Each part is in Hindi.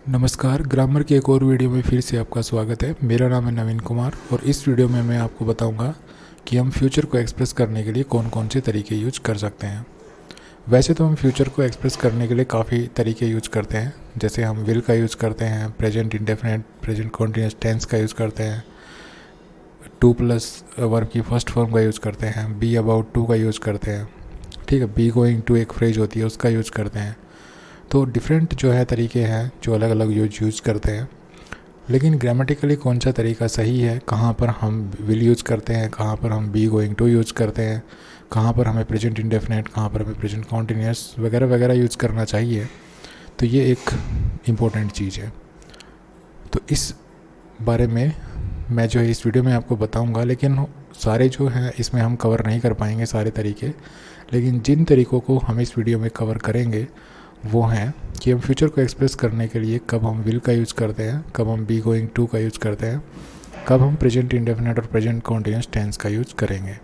नमस्कार। ग्रामर के एक और वीडियो में फिर से आपका स्वागत है। मेरा नाम है नवीन कुमार और इस वीडियो में मैं आपको बताऊंगा कि हम फ्यूचर को एक्सप्रेस करने के लिए कौन कौन से तरीके यूज कर सकते हैं। वैसे तो हम फ्यूचर को एक्सप्रेस करने के लिए काफ़ी तरीके यूज करते हैं, जैसे हम विल का यूज़ करते हैं, present indefinite, present continuous tense का यूज़ करते हैं, टू प्लस वर्ब की फर्स्ट फॉर्म का यूज़ करते हैं, बी अबाउट टू का यूज़ करते हैं, ठीक है, बी गोइंग टू एक फ्रेज होती है उसका यूज़ करते हैं। तो डिफरेंट जो है तरीके हैं जो अलग अलग यूज़ करते हैं। लेकिन ग्रामेटिकली कौन सा तरीका सही है, कहाँ पर हम विल यूज़ करते हैं, कहाँ पर हम बी गोइंग टू यूज़ करते हैं, कहाँ पर हमें प्रेजेंट इंडेफिनिट, कहाँ पर हमें प्रेजेंट कॉन्टिन्यूस वगैरह वगैरह यूज़ करना चाहिए, तो ये एक इम्पोर्टेंट चीज़ है। तो इस बारे में मैं जो है इस वीडियो में आपको बताऊंगा, लेकिन सारे जो हैं इसमें हम कवर नहीं कर पाएंगे सारे तरीके। लेकिन जिन तरीक़ों को हम इस वीडियो में कवर करेंगे वो हैं कि हम फ्यूचर को एक्सप्रेस करने के लिए कब हम विल का यूज़ करते हैं, कब हम बी गोइंग टू का यूज़ करते हैं, कब हम प्रेजेंट इंडेफिनिट और प्रेजेंट कॉन्टिन्यूस टेंस का यूज़ करेंगे।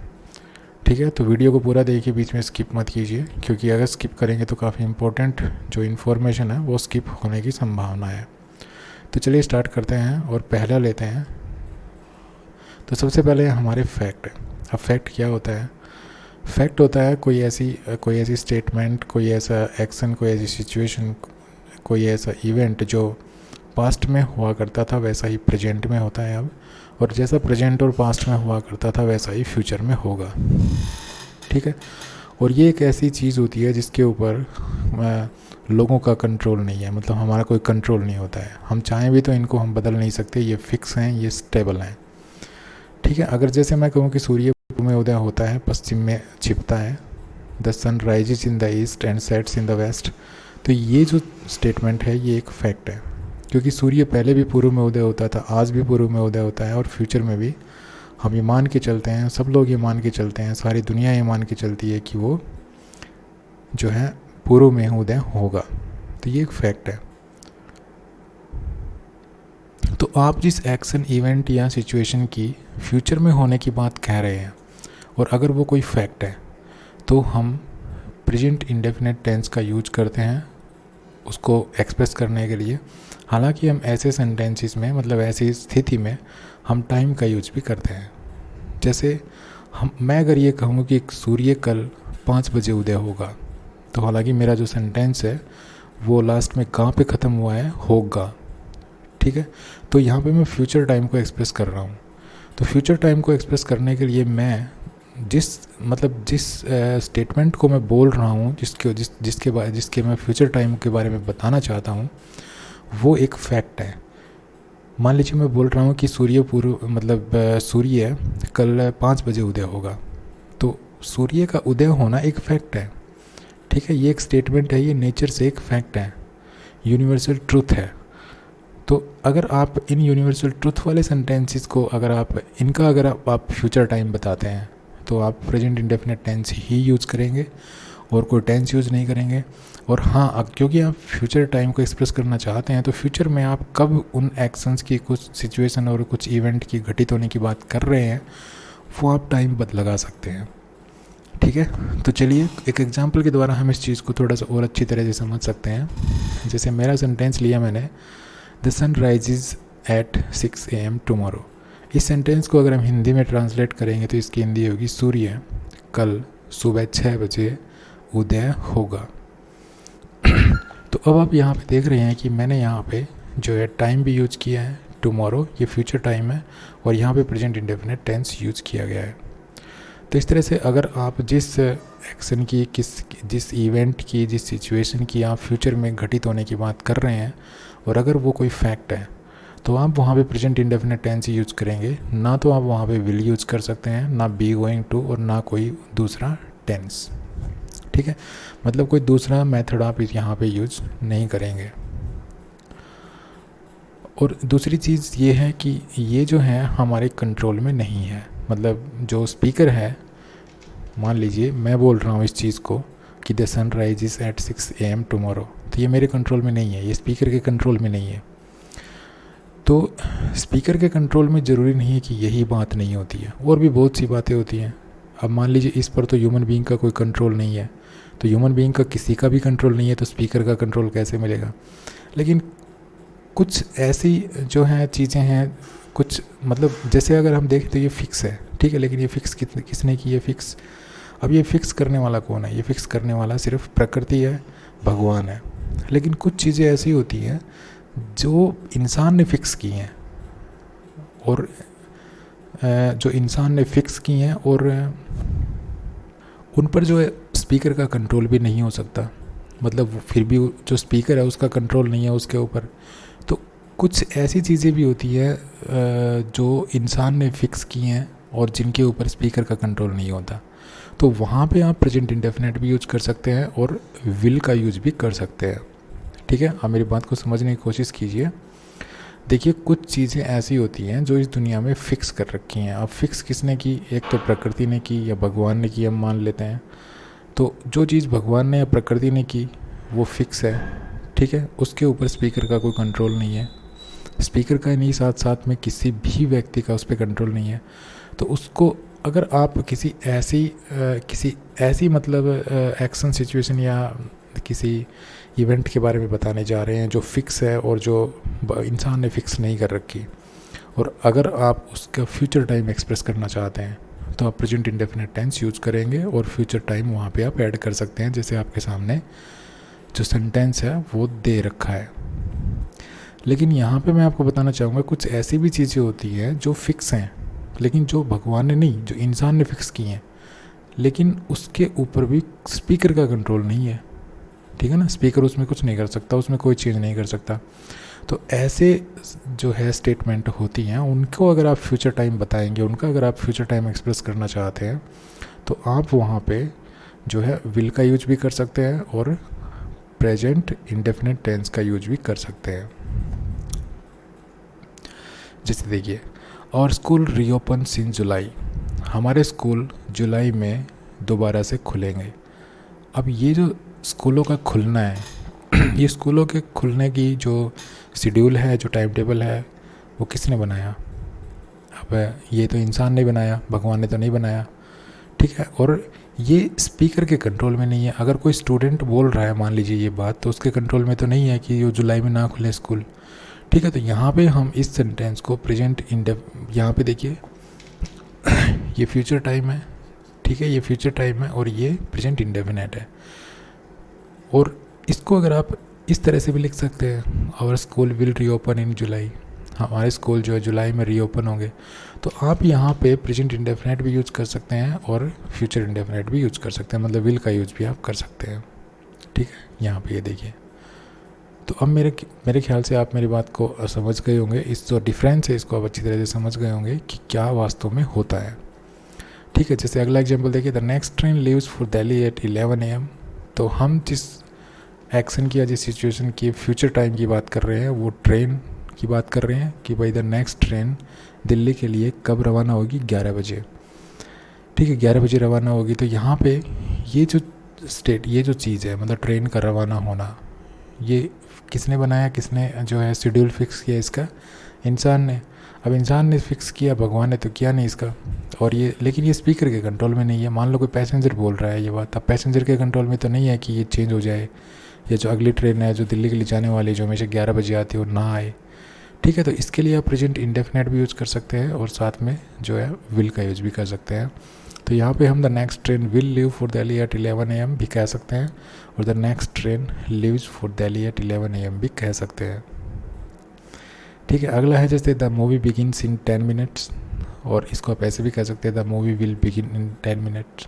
ठीक है, तो वीडियो को पूरा देखिए, बीच में स्किप मत कीजिए, क्योंकि अगर स्किप करेंगे तो काफ़ी इंपॉर्टेंट जो इन्फॉर्मेशन है वो स्किप होने की संभावना है। तो चलिए स्टार्ट करते हैं और पहला लेते हैं। तो सबसे पहले हमारे फैक्ट। अब फैक्ट क्या होता है? फैक्ट होता है कोई ऐसी स्टेटमेंट, कोई ऐसा एक्शन, कोई ऐसी सिचुएशन, कोई ऐसा इवेंट जो पास्ट में हुआ करता था वैसा ही प्रेजेंट में होता है अब, और जैसा प्रेजेंट और पास्ट में हुआ करता था वैसा ही फ्यूचर में होगा। ठीक है, और ये एक ऐसी चीज़ होती है जिसके ऊपर लोगों का कंट्रोल नहीं है, मतलब हमारा कोई कंट्रोल नहीं होता है। हम चाहें भी तो इनको हम बदल नहीं सकते, ये फिक्स हैं, ये स्टेबल हैं। ठीक है, अगर जैसे मैं कहूँ कि सूर्य पूर्व में उदय होता है, पश्चिम में छिपता है, the sun rises in the east and sets in the west, तो ये जो स्टेटमेंट है ये एक फैक्ट है, क्योंकि सूर्य पहले भी पूर्व में उदय होता था, आज भी पूर्व में उदय होता है, और फ्यूचर में भी हम ये मान के चलते हैं, सब लोग ये मान के चलते हैं, सारी दुनिया ये मान के चलती है कि वो जो है पूर्व में उदय होगा। तो ये एक फैक्ट है। तो आप जिस एक्शन, इवेंट या सिचुएशन की फ्यूचर में होने की बात कह रहे हैं, और अगर वो कोई फैक्ट है, तो हम प्रेजेंट इंडेफिनिट टेंस का यूज करते हैं उसको एक्सप्रेस करने के लिए। हालांकि हम ऐसे सेंटेंसेस में, मतलब ऐसी स्थिति में हम टाइम का यूज भी करते हैं। जैसे मैं अगर ये कहूँ कि सूर्य कल 5 बजे उदय होगा, तो हालांकि मेरा जो सेंटेंस है वो लास्ट में कहाँ पे ख़त्म हुआ है, होगा। ठीक है, तो यहाँ पे मैं फ्यूचर टाइम को एक्सप्रेस कर रहा हूँ। तो फ्यूचर टाइम को एक्सप्रेस करने के लिए मैं जिस स्टेटमेंट को मैं बोल रहा हूँ, जिसके मैं फ्यूचर टाइम के बारे में बताना चाहता हूँ, वो एक फैक्ट है। मान लीजिए मैं बोल रहा हूँ कि सूर्य कल 5 बजे उदय होगा, तो सूर्य का उदय होना एक फैक्ट है। ठीक है, ये एक स्टेटमेंट है, ये नेचर से एक फैक्ट है, यूनिवर्सल ट्रूथ है। तो अगर आप इन यूनिवर्सल ट्रूथ वाले सेंटेंसेस को अगर आप फ्यूचर टाइम बताते हैं, तो आप प्रेजेंट इंडेफिनिट टेंस ही यूज़ करेंगे और कोई टेंस यूज़ नहीं करेंगे। और हाँ, क्योंकि आप फ्यूचर टाइम को एक्सप्रेस करना चाहते हैं, तो फ्यूचर में आप कब उन एक्शंस की, कुछ सिचुएशन और कुछ इवेंट की घटित होने की बात कर रहे हैं, वो आप टाइम बद लगा सकते हैं। ठीक है, तो चलिए एक एग्जांपल के द्वारा हम इस चीज़ को थोड़ा सा और अच्छी तरह से समझ सकते हैं। जैसे मेरा सेंटेंस लिया मैंने, the sun rises at 6 AM tomorrow. इस सेंटेंस को अगर हम हिंदी में ट्रांसलेट करेंगे तो इसकी हिंदी होगी, सूर्य कल सुबह 6 बजे उदय होगा। तो अब आप यहाँ पे देख रहे हैं कि मैंने यहाँ पे जो है टाइम भी यूज किया है, टुमारो ये फ्यूचर टाइम है, और यहाँ पे प्रेजेंट इंडेफिनिट टेंस यूज किया गया है। तो इस तरह से अगर आप जिस एक्शन की, जिस इवेंट की, जिस सिचुएशन की आप फ्यूचर में घटित होने की बात कर रहे हैं, और अगर वो कोई फैक्ट है, तो आप वहाँ पे प्रेजेंट इंडेफिनिट टेंस ही यूज़ करेंगे। ना तो आप वहाँ पे विल यूज़ कर सकते हैं, ना बी गोइंग टू, और ना कोई दूसरा टेंस। ठीक है, मतलब कोई दूसरा मेथड आप यहाँ पे यूज़ नहीं करेंगे। और दूसरी चीज़ ये है कि ये जो है हमारे कंट्रोल में नहीं है। मतलब जो स्पीकर है, मान लीजिए मैं बोल रहा हूँ इस चीज़ को कि the sun rises at 6 AM tomorrow, तो ये मेरे कंट्रोल में नहीं है, ये स्पीकर के कंट्रोल में नहीं है। तो स्पीकर के कंट्रोल में ज़रूरी नहीं है कि यही बात नहीं होती है, और भी बहुत सी बातें होती हैं। अब मान लीजिए इस पर तो ह्यूमन बीइंग का कोई कंट्रोल नहीं है, तो ह्यूमन बीइंग का किसी का भी कंट्रोल नहीं है, तो स्पीकर का कंट्रोल कैसे मिलेगा? लेकिन कुछ ऐसी जो हैं चीज़ें हैं, कुछ मतलब जैसे अगर हम देखें तो ये फिक्स है, ठीक है, लेकिन ये फिक्स किसने की है फिक्स? अब ये फिक्स करने वाला कौन है? ये फिक्स करने वाला सिर्फ प्रकृति है, भगवान है। लेकिन कुछ चीज़ें ऐसी होती हैं जो इंसान ने फिक्स की हैं, और जो इंसान ने फिक्स की हैं, और उन पर जो है स्पीकर का कंट्रोल भी नहीं हो सकता। मतलब फिर भी जो स्पीकर है उसका कंट्रोल नहीं है उसके ऊपर। तो कुछ ऐसी चीज़ें भी होती है जो इंसान ने फिक्स की हैं और जिनके ऊपर स्पीकर का कंट्रोल नहीं होता। तो वहाँ पे आप प्रेजेंट इंडेफिनेट भी यूज कर सकते हैं और विल का यूज भी कर सकते हैं, ठीक है। आप मेरी बात को समझने की कोशिश कीजिए। देखिए, कुछ चीज़ें ऐसी होती हैं जो इस दुनिया में फ़िक्स कर रखी हैं। अब फिक्स किसने की? एक तो प्रकृति ने की या भगवान ने की, हम मान लेते हैं। तो जो चीज़ भगवान ने या प्रकृति ने की वो फिक्स है, ठीक है, उसके ऊपर स्पीकर का कोई कंट्रोल नहीं है। स्पीकर का नहीं, साथ साथ में किसी भी व्यक्ति का उस पर कंट्रोल नहीं है। तो उसको अगर आप किसी ऐसी मतलब एक्शन सिचुएशन या किसी इवेंट के बारे में बताने जा रहे हैं जो फिक्स है और जो इंसान ने फिक्स नहीं कर रखी, और अगर आप उसका फ्यूचर टाइम एक्सप्रेस करना चाहते हैं तो आप प्रेजेंट इंडेफिनिट टेंस यूज़ करेंगे और फ्यूचर टाइम वहाँ पे आप ऐड कर सकते हैं, जैसे आपके सामने जो सेंटेंस है वो दे रखा है। लेकिन यहाँ पे मैं आपको बताना चाहूँगा कुछ ऐसी भी चीज़ें होती हैं जो फिक्स हैं, लेकिन जो भगवान ने नहीं, जो इंसान ने फिक्स की हैं, लेकिन उसके ऊपर भी स्पीकर का कंट्रोल नहीं है, ठीक है ना। स्पीकर उसमें कुछ नहीं कर सकता, उसमें कोई चेंज नहीं कर सकता। तो ऐसे जो है स्टेटमेंट होती हैं, उनको अगर आप फ्यूचर टाइम बताएंगे, उनका अगर आप फ्यूचर टाइम एक्सप्रेस करना चाहते हैं तो आप वहाँ पे जो है विल का यूज भी कर सकते हैं और प्रेजेंट इंडेफिनिट टेंस का यूज भी कर सकते हैं। जैसे देखिए, और स्कूल रीओपन इन जुलाई, हमारे स्कूल जुलाई में दोबारा से खुलेंगे। अब ये जो स्कूलों का खुलना है ये स्कूलों के खुलने की जो शेड्यूल है, जो टाइम टेबल है, वो किसने बनाया? अब ये तो इंसान ने बनाया, भगवान ने तो नहीं बनाया, ठीक है। और ये स्पीकर के कंट्रोल में नहीं है। अगर कोई स्टूडेंट बोल रहा है, मान लीजिए ये बात, तो उसके कंट्रोल में तो नहीं है कि वो जुलाई में ना खुले स्कूल, ठीक है। तो यहाँ पे हम इस सेंटेंस को प्रेजेंट यहाँ पे देखिए ये फ्यूचर टाइम है, ठीक है, ये फ्यूचर टाइम है और ये प्रेजेंट इंडेफिनेट है। और इसको अगर आप इस तरह से भी लिख सकते हैं, आवर स्कूल विल रीओपन इन जुलाई, हमारे स्कूल जो है जुलाई में रीओपन होंगे। तो आप यहाँ पे प्रेजेंट इंडेफिनेट भी यूज कर सकते हैं और फ्यूचर इंडेफिनेट भी यूज कर सकते हैं, मतलब विल का यूज भी आप कर सकते हैं, ठीक है। यहाँ पे ये देखिए, तो अब मेरे ख्याल से आप मेरी बात को समझ गए होंगे। इस जो डिफरेंस है इसको आप अच्छी तरह से समझ गए होंगे कि क्या वास्तव में होता है, ठीक है। जैसे अगला एग्जाम्पल देखिए, the next train leaves for Delhi at 11 AM। तो हम जिस एक्शन की या जिस सिचुएशन की फ्यूचर टाइम की बात कर रहे हैं वो ट्रेन की बात कर रहे हैं कि भाई द नेक्स्ट ट्रेन दिल्ली के लिए कब रवाना होगी? 11 बजे, ठीक है, 11 बजे रवाना होगी। तो यहाँ पे ये जो चीज़ है, मतलब ट्रेन का रवाना होना, ये किसने बनाया, किसने जो है शेड्यूल फिक्स किया इसका? इंसान ने। अब इंसान ने फिक्स किया, भगवान ने तो किया नहीं इसका। और ये, लेकिन ये स्पीकर के कंट्रोल में नहीं है। मान लो कोई पैसेंजर बोल रहा है ये बात, अब पैसेंजर के कंट्रोल में तो नहीं है कि ये चेंज हो जाए, या जो अगली ट्रेन है जो दिल्ली के लिए जाने वाली, जो हमेशा 11 बजे आती है, वो ना आए, ठीक है। तो इसके लिए आप प्रेजेंट इंडेफिनेट भी यूज़ कर सकते हैं और साथ में जो है विल का यूज़ भी कर सकते हैं। तो यहाँ पे हम the next train will leave for Delhi at 11 AM भी कह सकते हैं और the next train leaves for Delhi at 11 AM भी कह सकते हैं, ठीक है। अगला है जैसे the movie begins in 10 minutes, और इसको आप ऐसे भी कह सकते हैं the movie will begin in 10 minutes,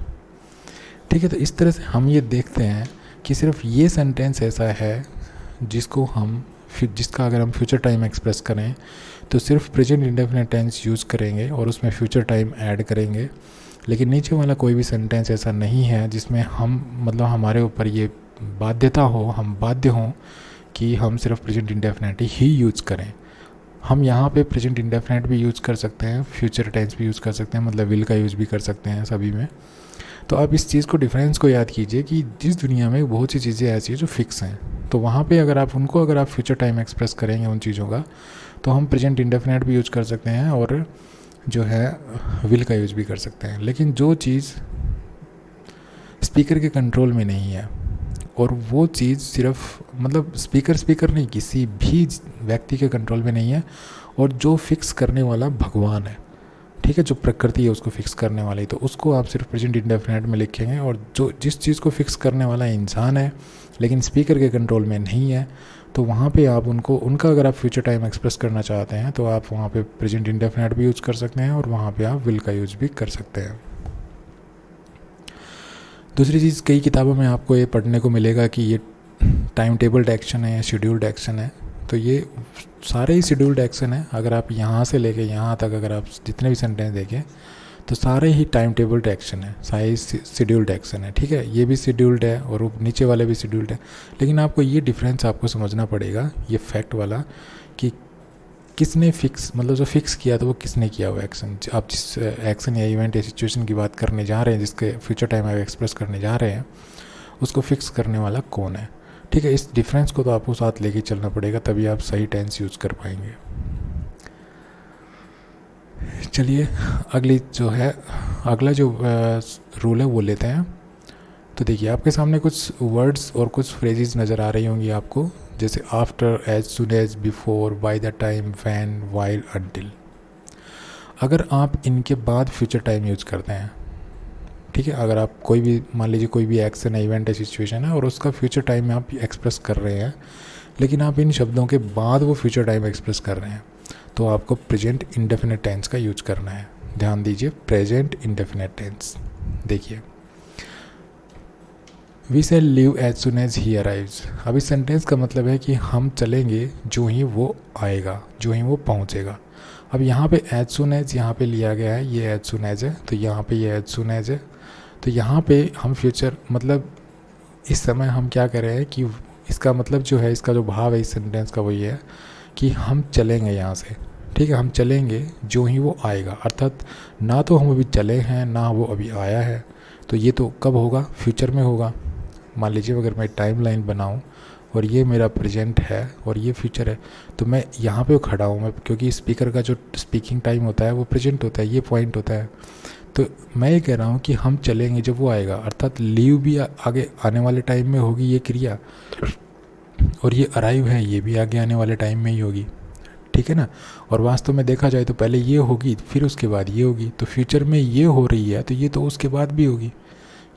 ठीक है। तो इस तरह से हम ये देखते हैं कि सिर्फ ये सेंटेंस ऐसा है जिसका अगर हम फ्यूचर टाइम एक्सप्रेस करें तो सिर्फ प्रेजेंट इंडेफिनिट टेंस यूज़ करेंगे और उसमें फ्यूचर टाइम ऐड करेंगे। लेकिन नीचे वाला कोई भी सेंटेंस ऐसा नहीं है जिसमें हम, मतलब हमारे ऊपर ये बाध्यता हो, हम बाध्य हों कि हम सिर्फ प्रेजेंट इंडेफिनिट ही यूज़ करें। हम यहाँ पे प्रेजेंट इंडेफिनिट भी यूज़ कर सकते हैं, फ्यूचर टेंस भी यूज़ कर सकते हैं, मतलब विल का यूज़ भी कर सकते हैं सभी में। तो आप इस चीज़ को, डिफरेंस को याद कीजिए कि जिस दुनिया में बहुत सी चीज़ें ऐसी हैं जो फिक्स हैं, तो वहाँ पे अगर आप फ्यूचर टाइम एक्सप्रेस करेंगे उन चीज़ों का, तो हम प्रेजेंट इंडेफिनिट भी यूज़ कर सकते हैं और जो है विल का यूज़ भी कर सकते हैं। लेकिन जो चीज़ स्पीकर के कंट्रोल में नहीं है और वो चीज़ सिर्फ मतलब स्पीकर नहीं, किसी भी व्यक्ति के कंट्रोल में नहीं है, और जो फिक्स करने वाला भगवान है, ठीक है, जो प्रकृति है उसको फिक्स करने वाली, तो उसको आप सिर्फ प्रेजेंट इंडेफिनिट में लिखेंगे। और जो जिस चीज़ को फिक्स करने वाला इंसान है लेकिन स्पीकर के कंट्रोल में नहीं है, तो वहाँ पे आप उनका अगर आप फ्यूचर टाइम एक्सप्रेस करना चाहते हैं तो आप वहाँ पे प्रेजेंट इंडेफिनिट भी यूज़ कर सकते हैं, और वहाँ पे आप विल का यूज़ भी कर सकते हैं। दूसरी चीज़, कई किताबों में आपको ये पढ़ने को मिलेगा कि ये टाइम टेबल्ड एक्शन है या शेड्यूल्ड एक्शन है, तो ये सारे ही शेड्यूल्ड एक्शन है। अगर आप यहाँ से लेके यहाँ तक अगर आप जितने भी सेंटेंस देखें तो सारे ही टाइम टेबल्ड एक्शन है, सारे शेड्यूल्ड एक्शन है, ठीक है। ये भी शेड्यूल्ड है और नीचे वाले भी शेड्यूल्ड है, लेकिन आपको ये डिफरेंस आपको समझना पड़ेगा, ये फैक्ट वाला, कि किसने फिक्स, मतलब जो फिक्स किया तो वो किसने किया वो एक्शन। आप जिस एक्शन या इवेंट या सिचुएशन की बात करने जा रहे हैं, जिसके फ्यूचर टाइम आप एक्सप्रेस करने जा रहे हैं, उसको फिक्स करने वाला कौन है, ठीक है। इस डिफरेंस को तो आपको साथ लेके चलना पड़ेगा, तभी आप सही टेंस यूज़ कर पाएंगे। चलिए अगला जो रूल है वो लेते हैं। तो देखिए, आपके सामने कुछ वर्ड्स और कुछ फ्रेजेस नज़र आ रही होंगी आपको, जैसे after, as soon as, before, by the time, when, while, until. अगर आप इनके बाद फ्यूचर टाइम यूज़ करते हैं, ठीक है, अगर आप कोई भी, मान लीजिए कोई भी एक्शन है, इवेंट है, सिचुएशन है, और उसका फ्यूचर टाइम में आप एक्सप्रेस कर रहे हैं, लेकिन आप इन शब्दों के बाद वो फ्यूचर टाइम एक्सप्रेस कर रहे हैं, तो आपको प्रेजेंट इंडेफिनिट टेंस का यूज करना है। ध्यान दीजिए, प्रेजेंट इंडेफिनिट टेंस। देखिए, we shall leave as soon as he arrives. अब इस सेंटेंस का मतलब है कि हम चलेंगे जो ही वो आएगा, जो ही वो पहुंचेगा। अब यहाँ पे एज सुन एज यहाँ पे लिया गया है, ये एज सुन एज है, तो यहाँ पे ये एज सुन एज है, तो यहाँ पे हम फ्यूचर, मतलब इस समय हम क्या कर रहे हैं कि इसका मतलब जो है, इसका जो भाव है इस सेंटेंस का वो ये है कि हम चलेंगे यहाँ से, ठीक है, हम चलेंगे जो ही वो आएगा। अर्थात ना तो हम अभी चले हैं, ना वो अभी आया है, तो ये तो कब होगा, फ्यूचर में होगा। मान लीजिए अगर मैं टाइम लाइन बनाऊँ और ये मेरा प्रेजेंट है और ये फ्यूचर है, तो मैं यहाँ पे खड़ा हूँ, मैं, क्योंकि स्पीकर का जो स्पीकिंग टाइम होता है वो प्रेजेंट होता है, ये पॉइंट होता है। तो मैं ये कह रहा हूँ कि हम चलेंगे जब वो आएगा, अर्थात लीव भी आगे आने वाले टाइम में होगी ये क्रिया, और ये अराइव है ये भी आगे आने वाले टाइम में ही होगी, ठीक है ना। और वास्तव में देखा जाए तो पहले ये होगी, फिर उसके बाद ये होगी, तो फ्यूचर में ये हो रही है तो ये तो उसके बाद भी होगी,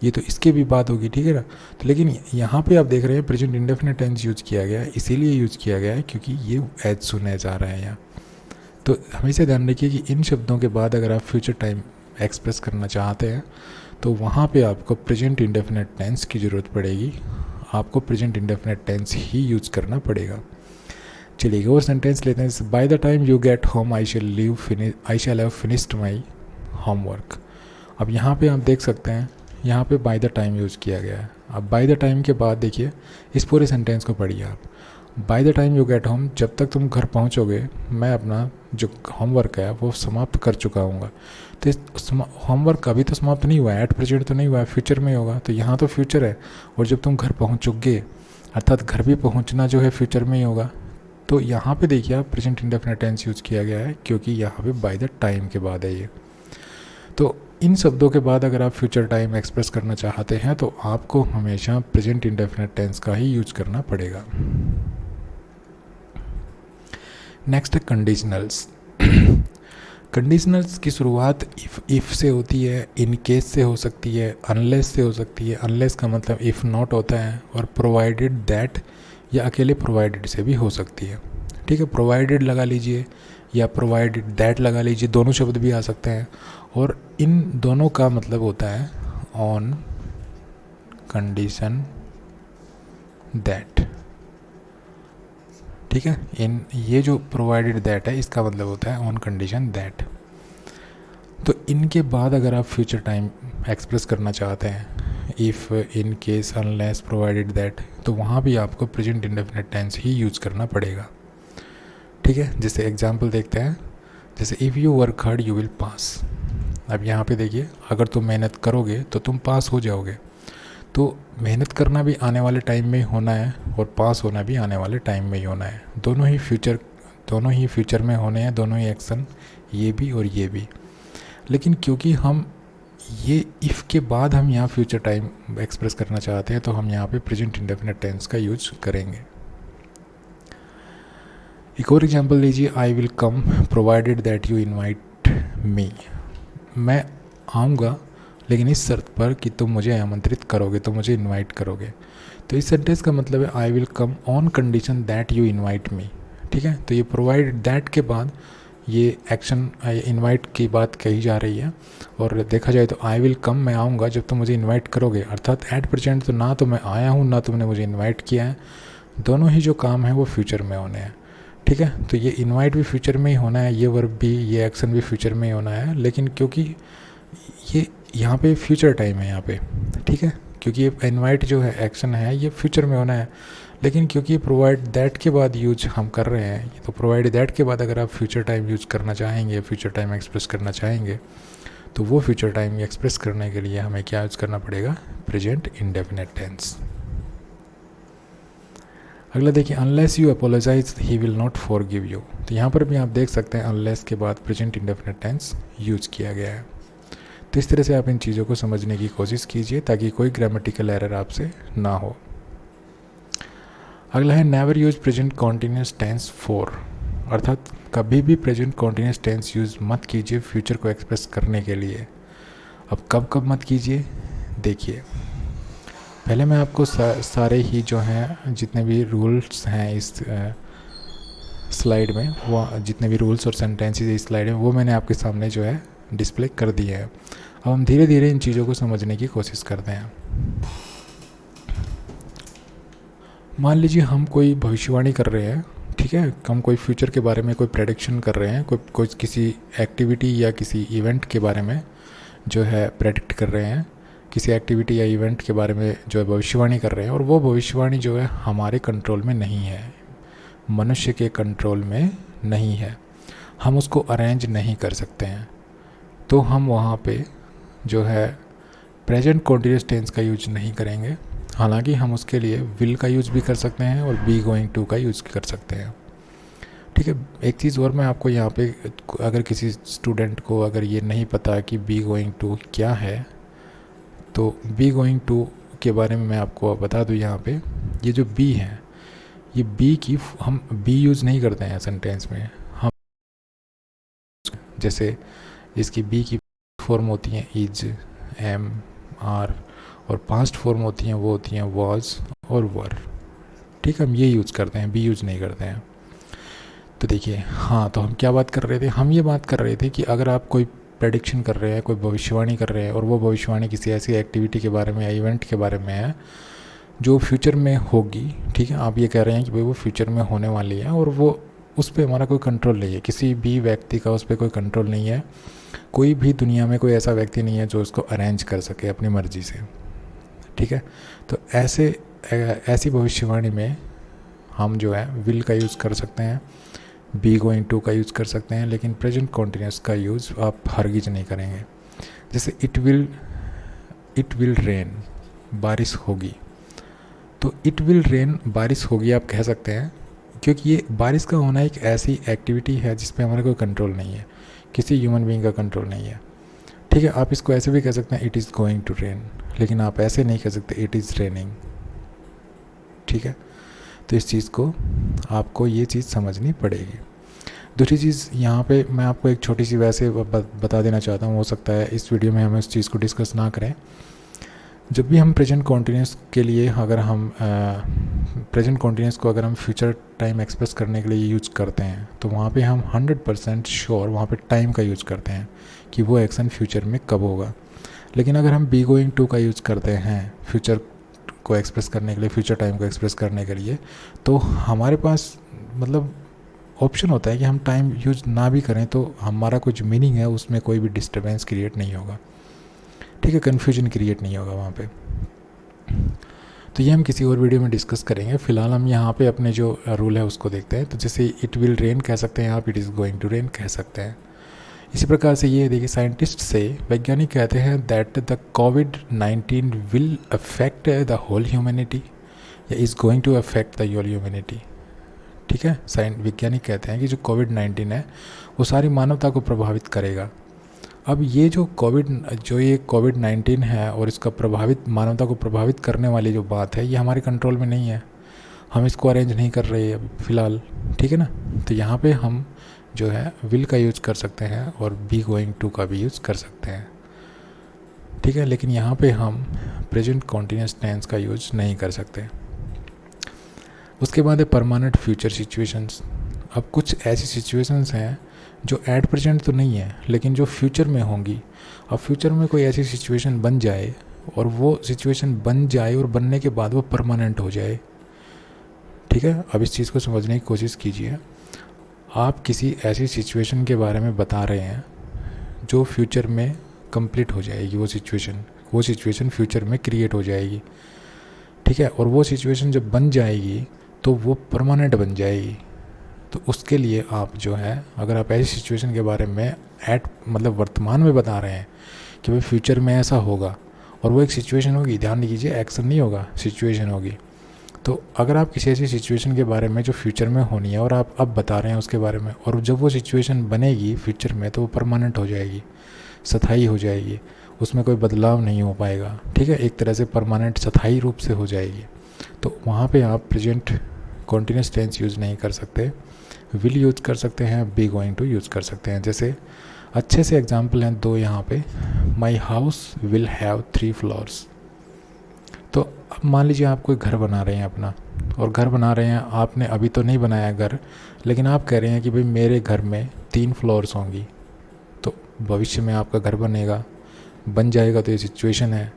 ये तो इसके भी बात होगी, ठीक है ना। तो लेकिन यहाँ पे आप देख रहे हैं प्रेजेंट इंडेफिनिट टेंस यूज किया गया है, इसीलिए यूज किया गया है क्योंकि ये एज सुन एज आ रहा है यहाँ। तो हमेशा ध्यान रखिए कि इन शब्दों के बाद अगर आप फ्यूचर टाइम एक्सप्रेस करना चाहते हैं तो वहाँ पे आपको प्रेजेंट इंडेफिनिट टेंस की ज़रूरत पड़ेगी, आपको प्रेजेंट इंडेफिनिट टेंस ही यूज करना पड़ेगा। चलिए और सेंटेंस लेते हैं। Bye the time you get home I shall have finished my homework. अब यहाँ पे आप देख सकते हैं, यहाँ पे बाय द टाइम यूज़ किया गया है। अब बाय द टाइम के बाद देखिए, इस पूरे सेंटेंस को पढ़िए आप। Bye the time you get home, जब तक तुम घर पहुँचोगे मैं अपना जो होमवर्क है वो समाप्त कर चुका हूँगा। तो होमवर्क अभी तो समाप्त नहीं हुआ है, एट प्रेजेंट तो नहीं हुआ है, फ्यूचर में होगा, तो यहाँ तो फ्यूचर है, और जब तुम घर पहुँचोगे अर्थात घर भी पहुँचना जो है फ्यूचर में ही होगा। तो यहाँ पे देखिए आप प्रेजेंट इंडेफिनिट टेंस यूज़ किया गया है क्योंकि यहाँ पे बाय द टाइम के बाद है ये। तो इन शब्दों के बाद अगर आप फ्यूचर टाइम एक्सप्रेस करना चाहते हैं तो आपको हमेशा प्रेजेंट इंडेफिनिट टेंस का ही यूज करना पड़ेगा। नेक्स्ट है कंडीशनल्स। कंडीशनल्स की शुरुआत इफ़ से होती है, इन केस से हो सकती है, अनलेस से हो सकती है। अनलेस का मतलब इफ़ नॉट होता है, और प्रोवाइडेड दैट या अकेले प्रोवाइडेड से भी हो सकती है, ठीक है। प्रोवाइडेड लगा लीजिए या प्रोवाइडेड दैट लगा लीजिए, दोनों शब्द भी आ सकते हैं, और इन दोनों का मतलब होता है ऑन कंडीशन दैट, ठीक है। इन ये जो प्रोवाइडेड दैट है इसका मतलब होता है ऑन कंडीशन दैट। तो इनके बाद अगर आप फ्यूचर टाइम एक्सप्रेस करना चाहते हैं, if, in case, unless, provided that, तो वहाँ भी आपको प्रेजेंट इंडेफिनिट टेंस ही यूज़ करना पड़ेगा, ठीक है। जैसे एग्जांपल देखते हैं, जैसे if you work hard you will pass. अब यहाँ पे देखिए, अगर तुम मेहनत करोगे तो तुम पास हो जाओगे। तो मेहनत करना भी आने वाले टाइम में ही होना है और पास होना भी आने वाले टाइम में ही होना है, दोनों ही फ्यूचर में होने हैं, दोनों ही एक्शन, ये भी और ये भी। लेकिन क्योंकि हम ये इफ़ के बाद हम यहाँ फ्यूचर टाइम एक्सप्रेस करना चाहते हैं तो हम यहाँ पे प्रेजेंट इंडेफिनिट टेंस का यूज करेंगे। एक और एग्जांपल लीजिए, I will come provided that you invite me. मैं आऊँगा लेकिन इस शर्त पर कि तुम मुझे आमंत्रित करोगे, तुम मुझे इनवाइट करोगे। तो इस सेंटेंस का मतलब है I will come on condition that you invite me. ठीक है, तो ये प्रोवाइडेड दैट के बाद ये एक्शन इनवाइट की बात कही जा रही है। और देखा जाए तो आई विल कम, मैं आऊँगा जब तुम मुझे इनवाइट करोगे, अर्थात एट प्रेजेंट तो ना तो मैं आया हूँ ना तुमने मुझे इनवाइट किया है, दोनों ही जो काम है वो फ्यूचर में होने हैं। ठीक है, तो ये इनवाइट भी फ्यूचर में ही होना है, ये वर्ब भी, ये एक्शन भी फ्यूचर में ही होना है, लेकिन क्योंकि ये यहाँ पे फ्यूचर टाइम है यहाँ पे, ठीक है, क्योंकि ये इनवाइट जो है एक्शन है ये फ्यूचर में होना है, लेकिन क्योंकि ये प्रोवाइड दैट के बाद यूज हम कर रहे हैं, तो प्रोवाइड दैट के बाद अगर आप फ्यूचर टाइम यूज करना चाहेंगे, फ्यूचर टाइम एक्सप्रेस करना चाहेंगे, तो वो फ्यूचर टाइम एक्सप्रेस करने के लिए हमें क्या यूज करना पड़ेगा, प्रेजेंट इंडेफिनिट टेंस। अगला देखिए, unless you apologise he will not forgive you. तो यहाँ पर भी आप देख सकते हैं अनलेस के बाद प्रेजेंट इंडेफिनिट टेंस यूज किया गया है। तो इस तरह से आप इन चीज़ों को समझने की कोशिश कीजिए ताकि कोई ग्रामेटिकल एरर आपसे ना हो। अगला है never use present continuous tense for, अर्थात कभी भी प्रेजेंट कॉन्टिन्यूस टेंस यूज़ मत कीजिए फ्यूचर को एक्सप्रेस करने के लिए। अब कब कब मत कीजिए, देखिए पहले मैं आपको सारे ही जो हैं जितने भी रूल्स हैं इस स्लाइड में, वो जितने भी रूल्स और सेंटेंसेस इस स्लाइड में वो मैंने आपके सामने जो है डिस्प्ले कर दिए हैं। अब हम धीरे धीरे इन चीज़ों को समझने की कोशिश करते हैं। मान लीजिए हम कोई भविष्यवाणी कर रहे हैं, ठीक है, हम कोई फ्यूचर के बारे में कोई प्रेडिक्शन कर रहे हैं, कोई किसी एक्टिविटी या किसी इवेंट के बारे में जो है प्रेडिक्ट कर रहे हैं, किसी एक्टिविटी या इवेंट के बारे में जो है भविष्यवाणी कर रहे हैं, और वो भविष्यवाणी जो है हमारे कंट्रोल में नहीं है, मनुष्य के कंट्रोल में नहीं है, हम उसको अरेंज नहीं कर सकते हैं, तो हम वहाँ पे जो है प्रेजेंट कॉन्टिन्यूस टेंस का यूज नहीं करेंगे। हालांकि हम उसके लिए विल का यूज़ भी कर सकते हैं और बी गोइंग टू का यूज़ कर सकते हैं। ठीक है, एक चीज़ और मैं आपको यहाँ पे, अगर किसी स्टूडेंट को अगर ये नहीं पता कि बी गोइंग टू क्या है, तो बी गोइंग टू के बारे में मैं आपको बता दूँ। यहाँ पे ये जो बी है, ये बी की हम बी यूज़ नहीं करते हैं सेंटेंस में। हम जैसे इसकी बी की फॉर्म होती हैं इज, एम, आर, और पास्ट फॉर्म होती हैं वो होती हैं वॉज और वर। ठीक, हम ये यूज़ करते हैं, बी यूज़ नहीं करते हैं। तो देखिए, हाँ, तो हम क्या बात कर रहे थे, हम ये बात कर रहे थे कि अगर आप कोई प्रेडिक्शन कर रहे हैं, कोई भविष्यवाणी कर रहे हैं, और वो भविष्यवाणी किसी ऐसी एक्टिविटी के बारे में या इवेंट के बारे में है जो फ्यूचर में होगी, ठीक है, आप ये कह रहे हैं कि भाई वो फ्यूचर में होने वाली है और वो उस पर हमारा कोई कंट्रोल नहीं है, किसी भी व्यक्ति का उस पर कोई कंट्रोल नहीं है, कोई भी दुनिया में कोई ऐसा व्यक्ति नहीं है जो उसको अरेंज कर सके अपनी मर्ज़ी से। ठीक है, तो ऐसी भविष्यवाणी में हम जो है विल का यूज़ कर सकते हैं, बी गोइंग टू का यूज़ कर सकते हैं, लेकिन प्रेजेंट कॉन्टिन्यूस का यूज़ आप हरगिज नहीं करेंगे। जैसे इट विल रेन, बारिश होगी, तो इट विल रेन, बारिश होगी आप कह सकते हैं, क्योंकि ये बारिश का होना एक ऐसी एक्टिविटी है जिस पे हमारा कोई कंट्रोल नहीं है, किसी ह्यूमन बीइंग का कंट्रोल नहीं है। ठीक है, आप इसको ऐसे भी कह सकते हैं it is going to rain, लेकिन आप ऐसे नहीं कह सकते इट इज़ रेनिंग। ठीक है, तो इस चीज़ को आपको ये चीज़ समझनी पड़ेगी। दूसरी चीज़ यहाँ पे मैं आपको एक छोटी सी वैसे बता देना चाहता हूँ, हो सकता है इस वीडियो में हम इस चीज़ को डिस्कस ना करें। जब भी हम प्रेजेंट कॉन्टिन्यूस के लिए अगर हम प्रेजेंट कॉन्टिन्यूस को अगर हम फ्यूचर टाइम एक्सप्रेस करने के लिए यूज करते हैं, तो वहाँ पे हम 100% श्योर वहाँ पे टाइम का यूज करते हैं कि वो एक्शन फ्यूचर में कब होगा। लेकिन अगर हम बी गोइंग टू का यूज करते हैं फ्यूचर को एक्सप्रेस करने के लिए, फ्यूचर टाइम को एक्सप्रेस करने के लिए, तो हमारे पास मतलब ऑप्शन होता है कि हम टाइम यूज ना भी करें तो हमारा कुछ मीनिंग है उसमें कोई भी डिस्टर्बेंस क्रिएट नहीं होगा। ठीक है, कन्फ्यूजन क्रिएट नहीं होगा वहाँ पे। तो ये हम किसी और वीडियो में डिस्कस करेंगे। फिलहाल हम यहाँ पे अपने जो रूल है उसको देखते हैं। तो जैसे इट विल रेन कह सकते हैं आप, it is going to rain कह सकते हैं। इसी प्रकार से ये देखिए, साइंटिस्ट से वैज्ञानिक कहते हैं दैट द कोविड-19 will affect the whole humanity या is going to affect the whole humanity. ठीक है, वैज्ञानिक कहते हैं कि जो कोविड-19 है वो सारी मानवता को प्रभावित करेगा। अब ये जो कोविड-19 है और इसका मानवता को प्रभावित करने वाली जो बात है, ये हमारे कंट्रोल में नहीं है, हम इसको अरेंज नहीं कर रहे अभी फ़िलहाल, ठीक है ना। तो यहाँ पे हम जो है विल का यूज़ कर सकते हैं और बी गोइंग टू का भी यूज़ कर सकते हैं, ठीक है। लेकिन यहाँ पे हम प्रेजेंट कॉन्टिन्यूस टेंस का यूज़ नहीं कर सकते। उसके बाद है परमानेंट फ्यूचर सिचुएशंस। अब कुछ ऐसी सिचुएशंस हैं जो एट प्रेजेंट तो नहीं है लेकिन जो फ्यूचर में होंगी। अब फ्यूचर में कोई ऐसी सिचुएशन बन जाए और वो सिचुएशन बन जाए और बनने के बाद वो परमानेंट हो जाए, ठीक है। अब इस चीज़ को समझने की कोशिश कीजिए। आप किसी ऐसी सिचुएशन के बारे में बता रहे हैं जो फ्यूचर में कंप्लीट हो जाएगी, वो सिचुएशन फ्यूचर में क्रिएट हो जाएगी, ठीक है। और वो सिचुएशन जब बन जाएगी तो वो परमानेंट बन जाएगी। तो उसके लिए आप जो है, अगर आप ऐसी सिचुएशन के बारे में वर्तमान में बता रहे हैं कि भाई फ्यूचर में ऐसा होगा, और वो एक सिचुएशन होगी, ध्यान दीजिए, एक्शन नहीं होगा, सिचुएशन होगी। तो अगर आप किसी ऐसी सिचुएशन के बारे में जो फ्यूचर में होनी है और आप अब बता रहे हैं उसके बारे में, और जब वो सिचुएशन बनेगी फ्यूचर में तो वो परमानेंट हो जाएगी, स्थायी हो जाएगी, उसमें कोई बदलाव नहीं हो पाएगा, ठीक है। एक तरह से परमानेंट स्थायी रूप से हो जाएगी। तो वहाँ पे आप प्रेजेंट कॉन्टिन्यूस टेंस यूज़ नहीं कर सकते, विल यूज़ कर सकते हैं, बी गोइंग टू यूज़ कर सकते हैं। जैसे अच्छे से एग्जाम्पल हैं दो यहाँ पे। My house will have 3 floors. तो अब मान लीजिए आप कोई घर बना रहे हैं अपना, और घर बना रहे हैं, आपने अभी तो नहीं बनाया घर, लेकिन आप कह रहे हैं कि भाई मेरे घर में 3 फ्लोर्स होंगी। तो भविष्य में आपका घर बन जाएगा, तो ये सिचुएशन है,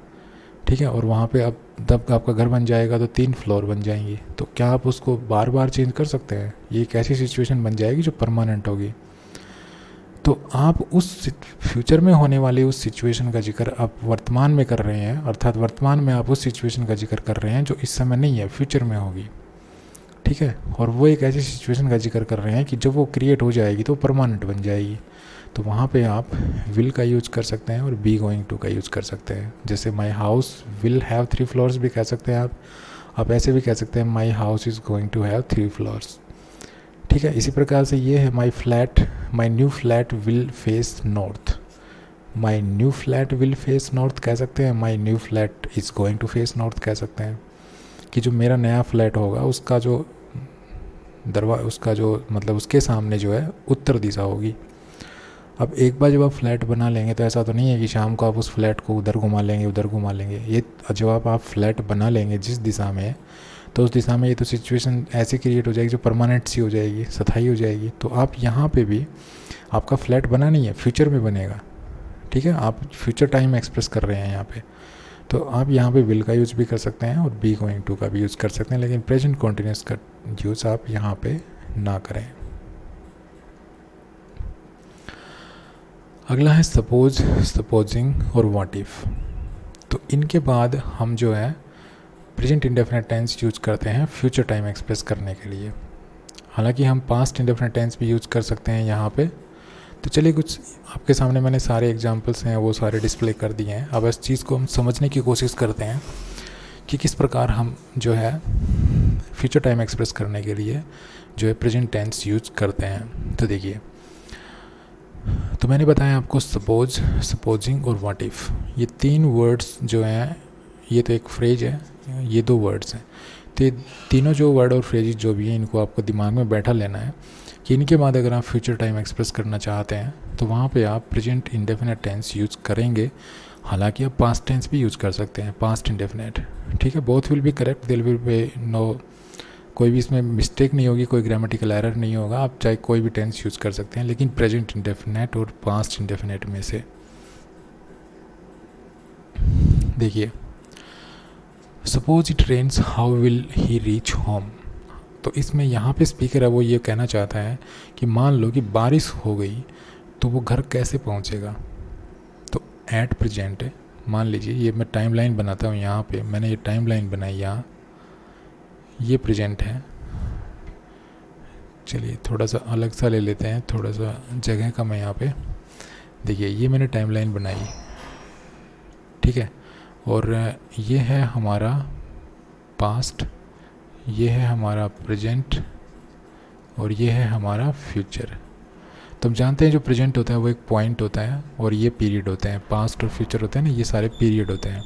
ठीक है। और वहाँ पे अब जब आपका घर बन जाएगा तो 3 फ्लोर बन जाएंगी। तो क्या आप उसको बार बार चेंज कर सकते हैं? ये एक ऐसी सिचुएशन बन जाएगी जो परमानेंट होगी। तो आप उस फ्यूचर में होने वाली उस सिचुएशन का जिक्र आप वर्तमान में कर रहे हैं, अर्थात वर्तमान में आप उस सिचुएशन का जिक्र कर रहे हैं जो इस समय नहीं है, फ्यूचर में होगी, ठीक है। और वो एक ऐसी सिचुएशन का जिक्र कर रहे हैं कि जब वो क्रिएट हो जाएगी तो परमानेंट बन जाएगी। तो वहाँ पे आप विल का यूज़ कर सकते हैं और बी गोइंग टू का यूज़ कर सकते हैं। जैसे my house will have 3 floors भी कह सकते हैं आप ऐसे भी कह सकते हैं my house is going to have 3 floors, ठीक है। इसी प्रकार से ये है my new flat will face north. My new flat will face north कह सकते हैं, my new flat is going to face north कह सकते हैं कि जो मेरा नया फ्लैट होगा उसका जो उसके सामने जो है उत्तर दिशा होगी। अब एक बार जब आप फ्लैट बना लेंगे तो ऐसा तो नहीं है कि शाम को आप उस फ्लैट को उधर घुमा लेंगे। ये जब आप फ्लैट बना लेंगे जिस दिशा में, तो उस दिशा में ये तो सिचुएशन ऐसी क्रिएट हो जाएगी जो परमानेंट सी हो जाएगी, स्थायी हो जाएगी। तो आप यहाँ पे भी आपका फ्लैट बना नहीं है, फ्यूचर में बनेगा, ठीक है। आप फ्यूचर टाइम एक्सप्रेस कर रहे हैं यहाँ पे। तो आप यहाँ पे विल का यूज़ भी कर सकते हैं और बी गोइंग टू का भी यूज़ कर सकते हैं, लेकिन प्रेजेंट कॉन्टिन्यूस का यूज़ आप यहाँ पे ना करें। अगला है सपोज, सपोजिंग और व्हाट इफ़। तो इनके बाद हम जो है प्रेजेंट इंडेफिनिट टेंस यूज़ करते हैं फ्यूचर टाइम एक्सप्रेस करने के लिए। हालांकि हम पास्ट इंडेफिनिट टेंस भी यूज़ कर सकते हैं यहाँ पे। तो चलिए कुछ आपके सामने मैंने सारे एग्जांपल्स हैं वो सारे डिस्प्ले कर दिए हैं। अब इस चीज़ को हम समझने की कोशिश करते हैं कि किस प्रकार हम जो है फ्यूचर टाइम एक्सप्रेस करने के लिए जो है प्रेजेंट टेंस यूज़ करते हैं। तो देखिए, तो मैंने बताया आपको सपोज, सपोजिंग और व्हाट इफ़, ये 3 वर्ड्स जो हैं, ये तो एक फ्रेज है, ये 2 वर्ड्स हैं। तो ये तीनों जो वर्ड और फ्रेजेस जो भी हैं इनको आपको दिमाग में बैठा लेना है कि इनके बाद अगर आप फ्यूचर टाइम एक्सप्रेस करना चाहते हैं तो वहाँ पे आप प्रेजेंट इंडेफिनिट टेंस यूज़ करेंगे। हालांकि आप पास्ट टेंस भी यूज़ कर सकते हैं, पास्ट इंडेफिनिट, ठीक है। Both will be correct, there will be no, कोई भी इसमें मिस्टेक नहीं होगी, कोई ग्रामेटिकल एरर नहीं होगा। आप चाहे कोई भी टेंस यूज़ कर सकते हैं, लेकिन प्रेजेंट इंडेफिनिट और पास्ट इंडेफिनिट में से देखिए, suppose it rains how will he reach home. तो इसमें यहाँ पे स्पीकर है वो ये कहना चाहता है कि मान लो कि बारिश हो गई तो वो घर कैसे पहुँचेगा। तो एट प्रेजेंट है, मान लीजिए ये मैं टाइमलाइन बनाता हूँ, यहाँ पे मैंने ये टाइमलाइन बनाई, यहाँ ये प्रेजेंट है। चलिए थोड़ा सा अलग सा ले लेते हैं, थोड़ा सा जगह कम है यहाँ पे। देखिए ये मैंने टाइमलाइन बनाई, ठीक है। और ये है हमारा पास्ट, ये है हमारा प्रेजेंट और ये है हमारा फ्यूचर। तो हम जानते हैं जो प्रेजेंट होता है वो एक पॉइंट होता है और ये पीरियड होते हैं, पास्ट और फ्यूचर होते हैं ना, ये सारे पीरियड होते हैं।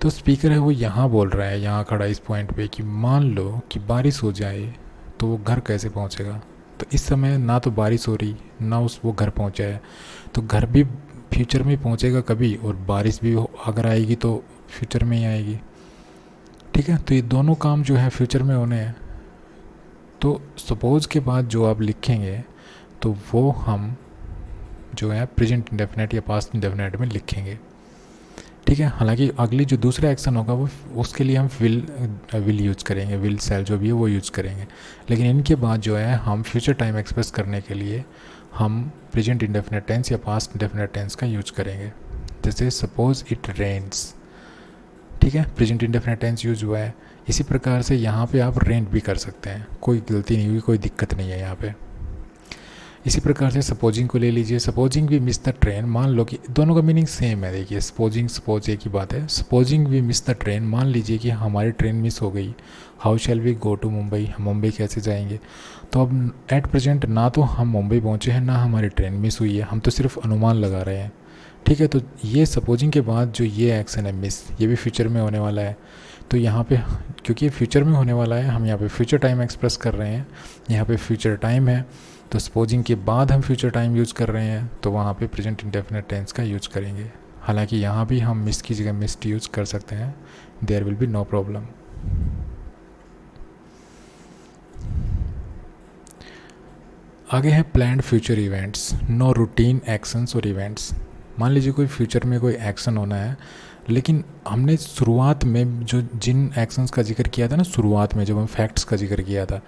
तो स्पीकर है वो यहाँ बोल रहा है, यहाँ खड़ा इस पॉइंट पे, कि मान लो कि बारिश हो जाए तो वो घर कैसे पहुँचेगा। तो इस समय ना तो बारिश हो रही ना वो घर पहुँचा है, तो घर भी फ्यूचर में पहुँचेगा कभी, और बारिश भी अगर आएगी तो फ्यूचर में ही आएगी। ठीक है, तो ये दोनों काम जो है फ्यूचर में होने हैं। तो सपोज के बाद जो आप लिखेंगे तो वो हम जो है प्रेजेंट इंडेफिनेट या पास्ट इंडेफिनेट में लिखेंगे। ठीक है, हालांकि अगली जो दूसरा एक्शन होगा वो उसके लिए हम विल यूज़ करेंगे, विल सेल जो भी है वो यूज़ करेंगे। लेकिन इनके बाद जो है हम फ्यूचर टाइम एक्सप्रेस करने के लिए हम प्रेजेंट इंडेफिनेट टेंस या पास्ट इंडेफिनेट टेंस का यूज़ करेंगे। जैसे सपोज इट रेन्स, ठीक है, प्रेजेंट इंडेफिनेट टेंस यूज हुआ है। इसी प्रकार से यहाँ पे आप रेंट भी कर सकते हैं, कोई गलती नहीं हुई, कोई दिक्कत नहीं है यहाँ पे। इसी प्रकार से सपोजिंग को ले लीजिए, supposing we miss the train, मान लो कि दोनों का मीनिंग सेम है। देखिए सपोजिंग सपोज एक ही बात है। Supposing we miss the train, मान लीजिए कि हमारी ट्रेन मिस हो गई, how shall we go to Mumbai, हम मुंबई कैसे जाएंगे। तो अब एट प्रेजेंट ना तो हम मुंबई पहुँचे हैं ना हमारी ट्रेन मिस हुई है, हम तो सिर्फ अनुमान लगा रहे हैं। ठीक है, तो ये सपोजिंग के बाद जो ये एक्शन है मिस, ये भी फ्यूचर में होने वाला है। तो यहाँ पे क्योंकि फ्यूचर में होने वाला है, हम यहाँ पे फ्यूचर टाइम एक्सप्रेस कर रहे हैं, यहाँ पे फ्यूचर टाइम है, तो सपोजिंग के बाद हम फ्यूचर टाइम यूज़ कर रहे हैं, तो वहाँ पे प्रेजेंट इंडेफिनेट टेंस का यूज़ करेंगे। हालांकि यहाँ भी हम मिस की जगह मिस्ड यूज़ कर सकते हैं, there will be no problem. आगे है planned future events, no routine actions और इवेंट्स। मान लीजिए कोई फ्यूचर में कोई एक्शन होना है, लेकिन हमने शुरुआत में जो जिन एक्शंस का जिक्र किया था ना, शुरुआत में जब हम फैक्ट्स का जिक्र किया था,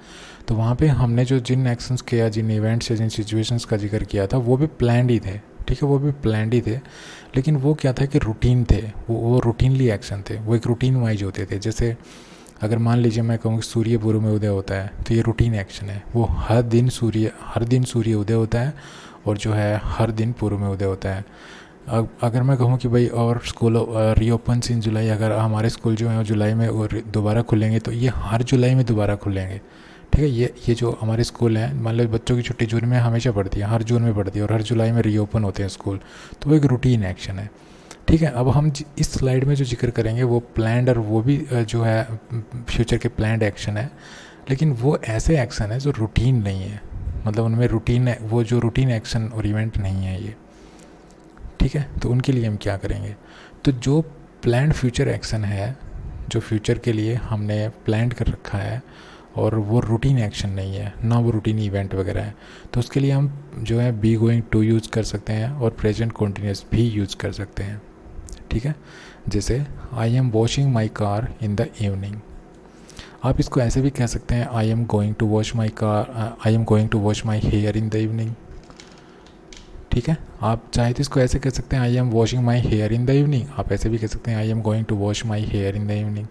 तो वहाँ पे हमने जो जिन एक्शंस किया, जिन इवेंट्स या जिन सिचुएशंस का जिक्र किया था वो भी प्लान्ड ही थे। ठीक है, वो भी प्लान्ड ही थे, लेकिन वो क्या था कि रूटीन थे, वो रूटीनली एक्शन थे, वो एक रूटीन वाइज होते थे। जैसे अगर मान लीजिए मैं कहूँ कि सूर्य पूर्व में उदय होता है, तो ये रूटीन एक्शन है, वो हर दिन सूर्य उदय होता है, और जो है हर दिन पूर्व में उदय होता है। अगर मैं कहूँ कि भाई और स्कूल रीओपन इन जुलाई, अगर हमारे स्कूल जो है जुलाई में और दोबारा खुलेंगे, तो ये हर जुलाई में दोबारा खुलेंगे। ठीक है, ये जो हमारे स्कूल हैं, मान लो बच्चों की छुट्टी जून में हमेशा पड़ती है, हर जून में पड़ती है, और हर जुलाई में रीओपन होते हैं स्कूल, तो वो एक रूटीन एक्शन है। ठीक है, अब हम इस स्लाइड में जो जिक्र करेंगे वो प्लान्ड, और वो भी जो है फ्यूचर के प्लान्ड एक्शन है, लेकिन वो ऐसे एक्शन है जो रूटीन नहीं है, मतलब उनमें रूटीन है, वो जो रूटीन एक्शन और इवेंट नहीं है ये। ठीक है, तो उनके लिए हम क्या करेंगे, तो जो प्लान्ड फ्यूचर एक्शन है, जो फ्यूचर के लिए हमने प्लान कर रखा है, और वो रूटीन एक्शन नहीं है, ना वो रूटीन इवेंट वगैरह है, तो उसके लिए हम जो है बी गोइंग टू यूज़ कर सकते हैं, और प्रेजेंट कॉन्टीन्यूस भी यूज़ कर सकते हैं। ठीक है, जैसे I am washing my car in the evening. आप इसको ऐसे भी कह सकते हैं, I am going to wash my car, I am going to wash my hair in the evening. ठीक है, आप चाहे तो इसको ऐसे कह सकते हैं, I am washing my hair in the evening. आप ऐसे भी कह सकते हैं, I am going to wash my hair in the evening.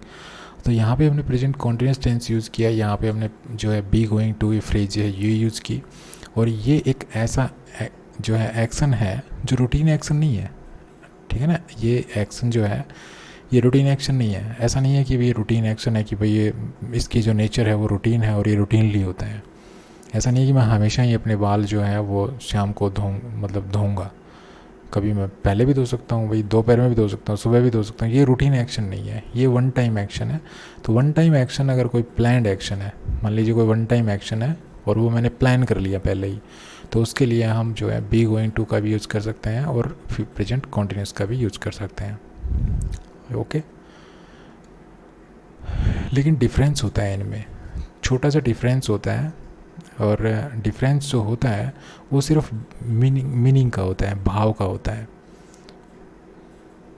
तो यहाँ पे हमने प्रेजेंट कॉन्टीन्यूस टेंस यूज़ किया, यहाँ पे हमने जो है बी गोइंग टू, ये फ्रेज है ये यूज़ की, और ये एक ऐसा जो है एक्शन है जो रूटीन एक्शन नहीं है। ठीक है ना, ये एक्शन जो है ये रूटीन एक्शन नहीं है। ऐसा नहीं है कि ये रूटीन एक्शन है कि भाई ये इसकी जो नेचर है वो रूटीन है और ये रूटीनली होता है। ऐसा नहीं है कि मैं हमेशा ही अपने बाल जो है वो शाम को धोऊंगा, कभी मैं पहले भी धो सकता हूँ, भाई दोपहर में भी धो सकता हूँ, सुबह भी धो सकता हूँ। ये रूटीन एक्शन नहीं है, ये वन टाइम एक्शन है। तो वन टाइम एक्शन अगर कोई प्लान्ड एक्शन है, मान लीजिए कोई वन टाइम एक्शन है और वो मैंने प्लान कर लिया पहले ही, तो उसके लिए हम जो है बी गोइंग टू का भी यूज़ कर सकते हैं और प्रेजेंट कॉन्टीन्यूस का भी यूज़ कर सकते हैं। ओके, लेकिन डिफरेंस होता है इनमें, छोटा सा डिफरेंस होता है, और डिफरेंस जो होता है वो सिर्फ मीनिंग का होता है, भाव का होता है।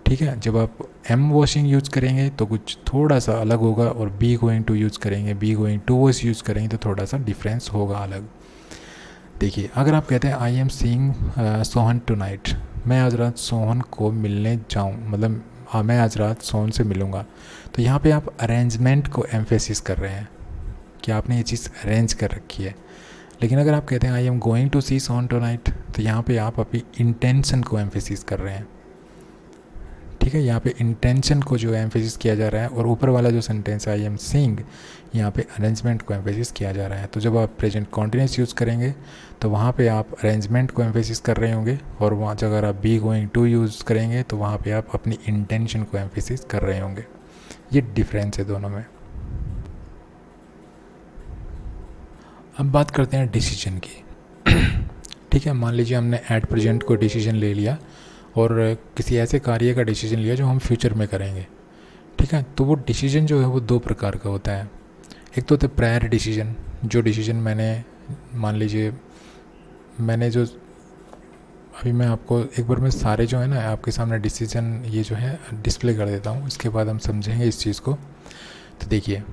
ठीक है, जब आप एम वॉशिंग यूज़ करेंगे तो कुछ थोड़ा सा अलग होगा, और बी गोइंग टू यूज़ करेंगे, be going to wash use करेंगे तो थोड़ा सा डिफरेंस होगा अलग। देखिए, अगर आप कहते हैं I am seeing Sohan tonight, मैं आज रात सोहन को मिलने जाऊँ, मतलब मैं आज रात सोहन से मिलूँगा, तो यहाँ पे आप अरेंजमेंट को एम्फेसिस कर रहे हैं कि आपने ये चीज़ अरेंज कर रखी है। लेकिन अगर आप कहते हैं I am going to see Sohan tonight, तो यहाँ पे आप अपनी इंटेंशन को एम्फेसिस कर रहे हैं। ठीक है, यहाँ पे इंटेंशन को जो है एम्फेसिस किया जा रहा है, और ऊपर वाला जो सेंटेंस है आई एम सीइंग, यहाँ पे अरेंजमेंट को एम्फेसिस किया जा रहा है। तो जब आप प्रेजेंट कॉन्टिन्यूस यूज़ करेंगे तो वहाँ पे आप अरेंजमेंट को एम्फेसिस कर रहे होंगे, और वहाँ अगर आप बी गोइंग टू यूज़ करेंगे तो वहाँ पे आप अपनी इंटेंशन को एम्फेसिस कर रहे होंगे। ये डिफरेंस है दोनों में। अब बात करते हैं डिसीजन की। ठीक है, मान लीजिए हमने एट प्रेजेंट को डिसीजन ले लिया और किसी ऐसे कार्य का डिसीजन लिया जो हम फ्यूचर में करेंगे। ठीक है, तो वो डिसीजन जो है वो दो प्रकार का होता है। एक तो होता है प्रायर डिसीजन, जो डिसीजन मैंने, मान लीजिए मैंने जो, अभी मैं आपको एक बार मैं सारे जो है ना आपके सामने डिसीजन ये जो है डिस्प्ले कर देता हूँ, इसके बाद हम समझेंगे इस चीज़ को। तो देखिए,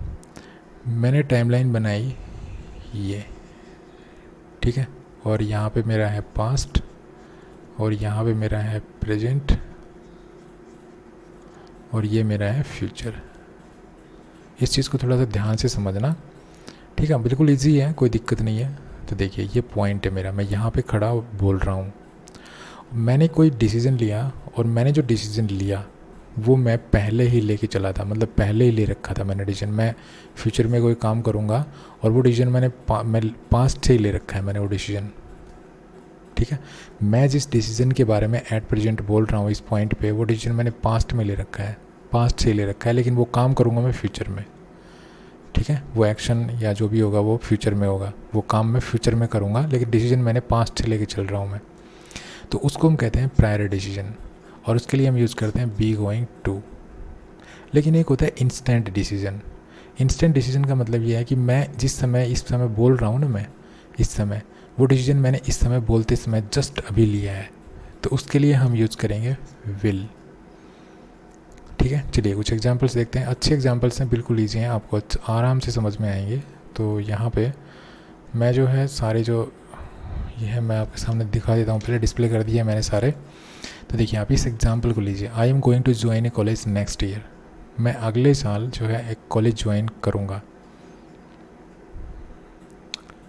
मैंने टाइमलाइन बनाई ये, ठीक है, और यहाँ पे मेरा है पास्ट, और यहाँ पे मेरा है प्रेजेंट, और ये मेरा है फ्यूचर। इस चीज़ को थोड़ा सा ध्यान से समझना, ठीक है, बिल्कुल इजी है, कोई दिक्कत नहीं है। तो देखिए, ये पॉइंट है मेरा, मैं यहाँ पे खड़ा बोल रहा हूँ, मैंने कोई डिसीज़न लिया, और मैंने जो डिसीज़न लिया वो मैं पहले ही लेके चला था, मतलब पहले ही ले रखा था मैंने डिसीजन। मैं फ्यूचर में कोई काम करूँगा और वो डिसीजन मैं पास्ट से ही ले रखा है मैंने वो डिसीजन। ठीक है, मैं जिस डिसीजन के बारे में एट प्रेजेंट बोल रहा हूँ इस पॉइंट पे, वो डिसीजन मैंने पास्ट में ले रखा है, पास्ट से ले रखा है, लेकिन वो काम करूँगा मैं फ्यूचर में। ठीक है, वो एक्शन या जो भी होगा वो फ्यूचर में होगा, वो काम मैं फ्यूचर में करूँगा, लेकिन डिसीजन मैंने पास्ट से लेके चल रहा हूँ मैं। तो उसको हम कहते हैं प्रायर डिसीजन, और उसके लिए हम यूज़ करते हैं बी गोइंग टू। लेकिन एक होता है इंस्टेंट डिसीजन। इंस्टेंट डिसीजन का मतलब ये है कि मैं जिस समय इस समय बोल रहा हूँ ना, मैं इस समय वो डिसीजन मैंने इस समय बोलते समय जस्ट अभी लिया है, तो उसके लिए हम यूज़ करेंगे विल। ठीक है, चलिए कुछ एग्जांपल्स देखते हैं। अच्छे एग्जांपल्स हैं, बिल्कुल ईजी हैं, आपको आराम से समझ में आएंगे। तो यहाँ पे मैं जो है सारे जो ये है मैं आपके सामने दिखा देता हूँ, पहले डिस्प्ले कर दिया मैंने सारे। तो देखिए, आप इस एग्जांपल को लीजिए, I am going to join a college next year. मैं अगले साल जो है एक कॉलेज ज्वाइन करूँगा।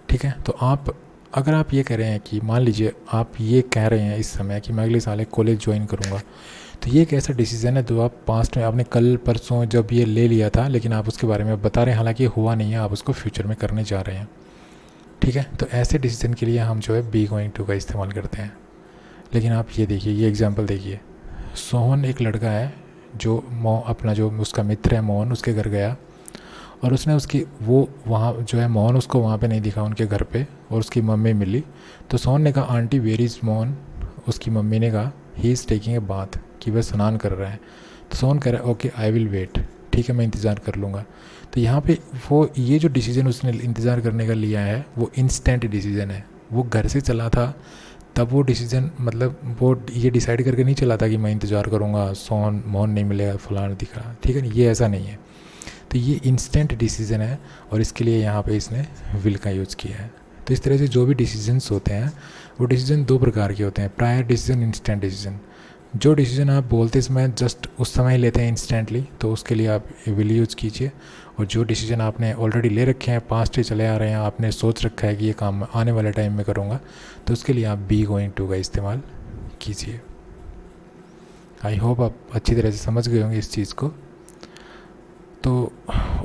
ठीक है, तो आप अगर आप ये कह रहे हैं कि मान लीजिए आप ये कह रहे हैं इस समय कि मैं अगले साल एक कॉलेज ज्वाइन करूँगा, तो ये एक ऐसा डिसीज़न है जो आप पास्ट में आपने कल परसों जब ये ले लिया था, लेकिन आप उसके बारे में बता रहे हैं, हालांकि हुआ नहीं है, आप उसको फ्यूचर में करने जा रहे हैं। ठीक है, तो ऐसे डिसीजन के लिए हम जो है बी गोइंग टू का इस्तेमाल करते हैं। लेकिन आप ये देखिए, ये एग्जांपल देखिए, सोहन एक लड़का है जो अपना जो उसका मित्र है मोहन, उसके घर गया, और उसने उसकी वो वहाँ जो है मोहन उसको वहाँ पे नहीं दिखा उनके घर पे, और उसकी मम्मी मिली। तो सोहन ने कहा आंटी वेयर इज़ मोहन। उसकी मम्मी ने कहा he is taking a bath, कि वह स्नान कर रहा है। तो सोहन कह रहा है ओके आई विल वेट, ठीक है मैं इंतज़ार कर लूँगा। तो यहाँ पे वो ये जो डिसीजन उसने इंतज़ार करने का लिया है वो इंस्टेंट डिसीजन है। वो घर से चला था तब वो डिसीजन, मतलब वो ये डिसाइड करके नहीं चला था कि मैं इंतज़ार करूँगा, सोहन मोहन नहीं मिलेगा, फलाना दिख रहा, ठीक है ना, ये ऐसा नहीं है। तो ये इंस्टेंट डिसीजन है, और इसके लिए यहाँ पे इसने विल का यूज़ किया है। तो इस तरह से जो भी डिसीजंस होते हैं वो डिसीजन दो प्रकार के होते हैं, प्रायर डिसीजन, इंस्टेंट डिसीजन। जो डिसीजन आप बोलते समय जस्ट उस समय लेते हैं इंस्टेंटली, तो उसके लिए आप विल यूज़ कीजिए। और जो डिसीजन आपने ऑलरेडी ले रखे हैं, पास्ट से चले आ रहे हैं, आपने सोच रखा है कि ये काम आने वाले टाइम में करूँगा, तो उसके लिए आप बी गोइंग टू का इस्तेमाल कीजिए। आई होप आप अच्छी तरह से समझ गए होंगे इस चीज़ को। तो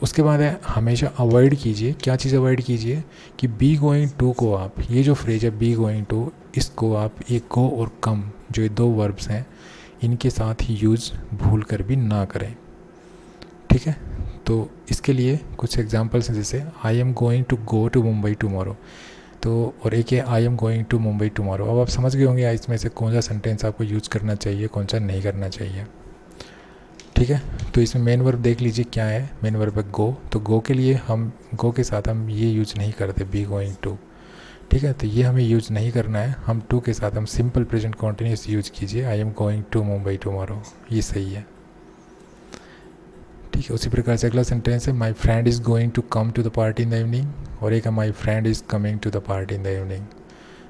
उसके बाद है हमेशा अवॉइड कीजिए, क्या चीज़ अवॉइड कीजिए कि बी गोइंग टू को आप, ये जो फ्रेज है बी गोइंग टू, इसको आप एक गो और कम, जो ये दो वर्ब्स हैं, इनके साथ ही यूज़ भूल कर भी ना करें। ठीक है, तो इसके लिए कुछ एग्जांपल्स हैं, जैसे I am going to go to Mumbai tomorrow, तो और एक है I am going to Mumbai tomorrow. अब आप समझ गए होंगे इसमें से कौन सा सेंटेंस आपको यूज़ करना चाहिए, कौन सा नहीं करना चाहिए। ठीक है, तो इसमें मेन वर्ब देख लीजिए क्या है, मेन वर्ब है गो। तो गो के लिए हम गो के साथ हम ये यूज़ नहीं करते बी गोइंग टू। ठीक है, तो ये हमें यूज़ नहीं करना है, हम टू के साथ हम सिंपल प्रेजेंट कॉन्टिन्यूस यूज़ कीजिए, I am going to Mumbai tomorrow, ये सही है। ठीक है, उसी प्रकार से अगला सेंटेंस है my friend is going to come to the party in the evening, और एक है my friend is coming to the party in the evening.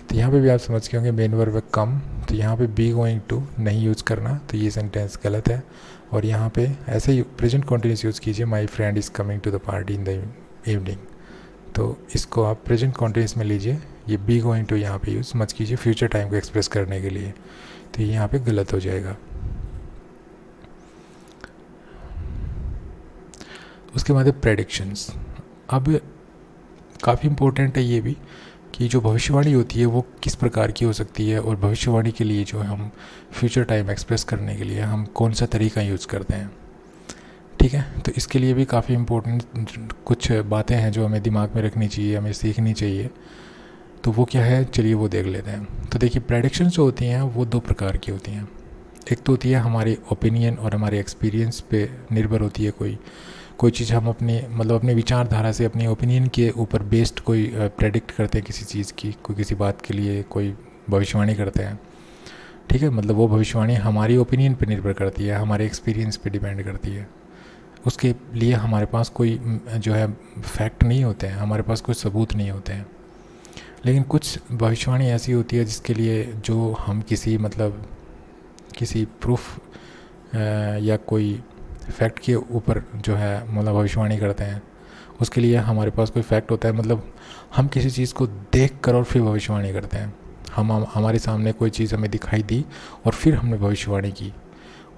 तो यहाँ पे भी आप समझ के होंगे मेन वर्ब है कम, तो यहाँ पे बी गोइंग टू नहीं यूज़ करना, तो ये सेंटेंस गलत है। और यहाँ पे ऐसे ही प्रेजेंट कॉन्टिन्यूस यूज़ कीजिए, my friend is coming to the party in the evening. तो इसको आप प्रेजेंट कॉन्टिन्यूस में लीजिए, ये बी गोइंग टू यहाँ पे यूज़ मत कीजिए फ्यूचर टाइम को एक्सप्रेस करने के लिए, तो ये यहाँ पे गलत हो जाएगा। उसके बाद है प्रेडिक्शंस। अब काफ़ी इम्पोर्टेंट है ये भी कि जो भविष्यवाणी होती है वो किस प्रकार की हो सकती है, और भविष्यवाणी के लिए जो हम फ्यूचर टाइम एक्सप्रेस करने के लिए हम कौन सा तरीका यूज़ करते हैं। ठीक है, तो इसके लिए भी काफ़ी इम्पोर्टेंट कुछ बातें हैं जो हमें दिमाग में रखनी चाहिए, हमें सीखनी चाहिए। तो वो क्या है, चलिए वो देख लेते हैं। तो देखिए, प्रेडिक्शंस जो होती हैं वो दो प्रकार की होती हैं। एक तो होती है हमारी ओपिनियन और हमारे एक्सपीरियंस पे निर्भर होती है। कोई चीज़ हम अपनी विचारधारा से, अपनी ओपिनियन के ऊपर बेस्ड कोई प्रेडिक्ट करते हैं किसी चीज़ की, कोई किसी बात के लिए कोई भविष्यवाणी करते हैं। ठीक है, मतलब वो भविष्यवाणी हमारी ओपिनियन पे निर्भर करती है, हमारे एक्सपीरियंस पे डिपेंड करती है। उसके लिए हमारे पास कोई जो है फैक्ट नहीं होते हैं, हमारे पास कोई सबूत नहीं होते हैं। लेकिन कुछ भविष्यवाणी ऐसी होती है जिसके लिए जो हम किसी प्रूफ या कोई फैक्ट के ऊपर जो है भविष्यवाणी करते हैं, उसके लिए हमारे पास कोई फैक्ट होता है। मतलब हम किसी चीज़ को देख कर और फिर भविष्यवाणी करते हैं। हमारे सामने कोई चीज़ हमें दिखाई दी और फिर हमने भविष्यवाणी की।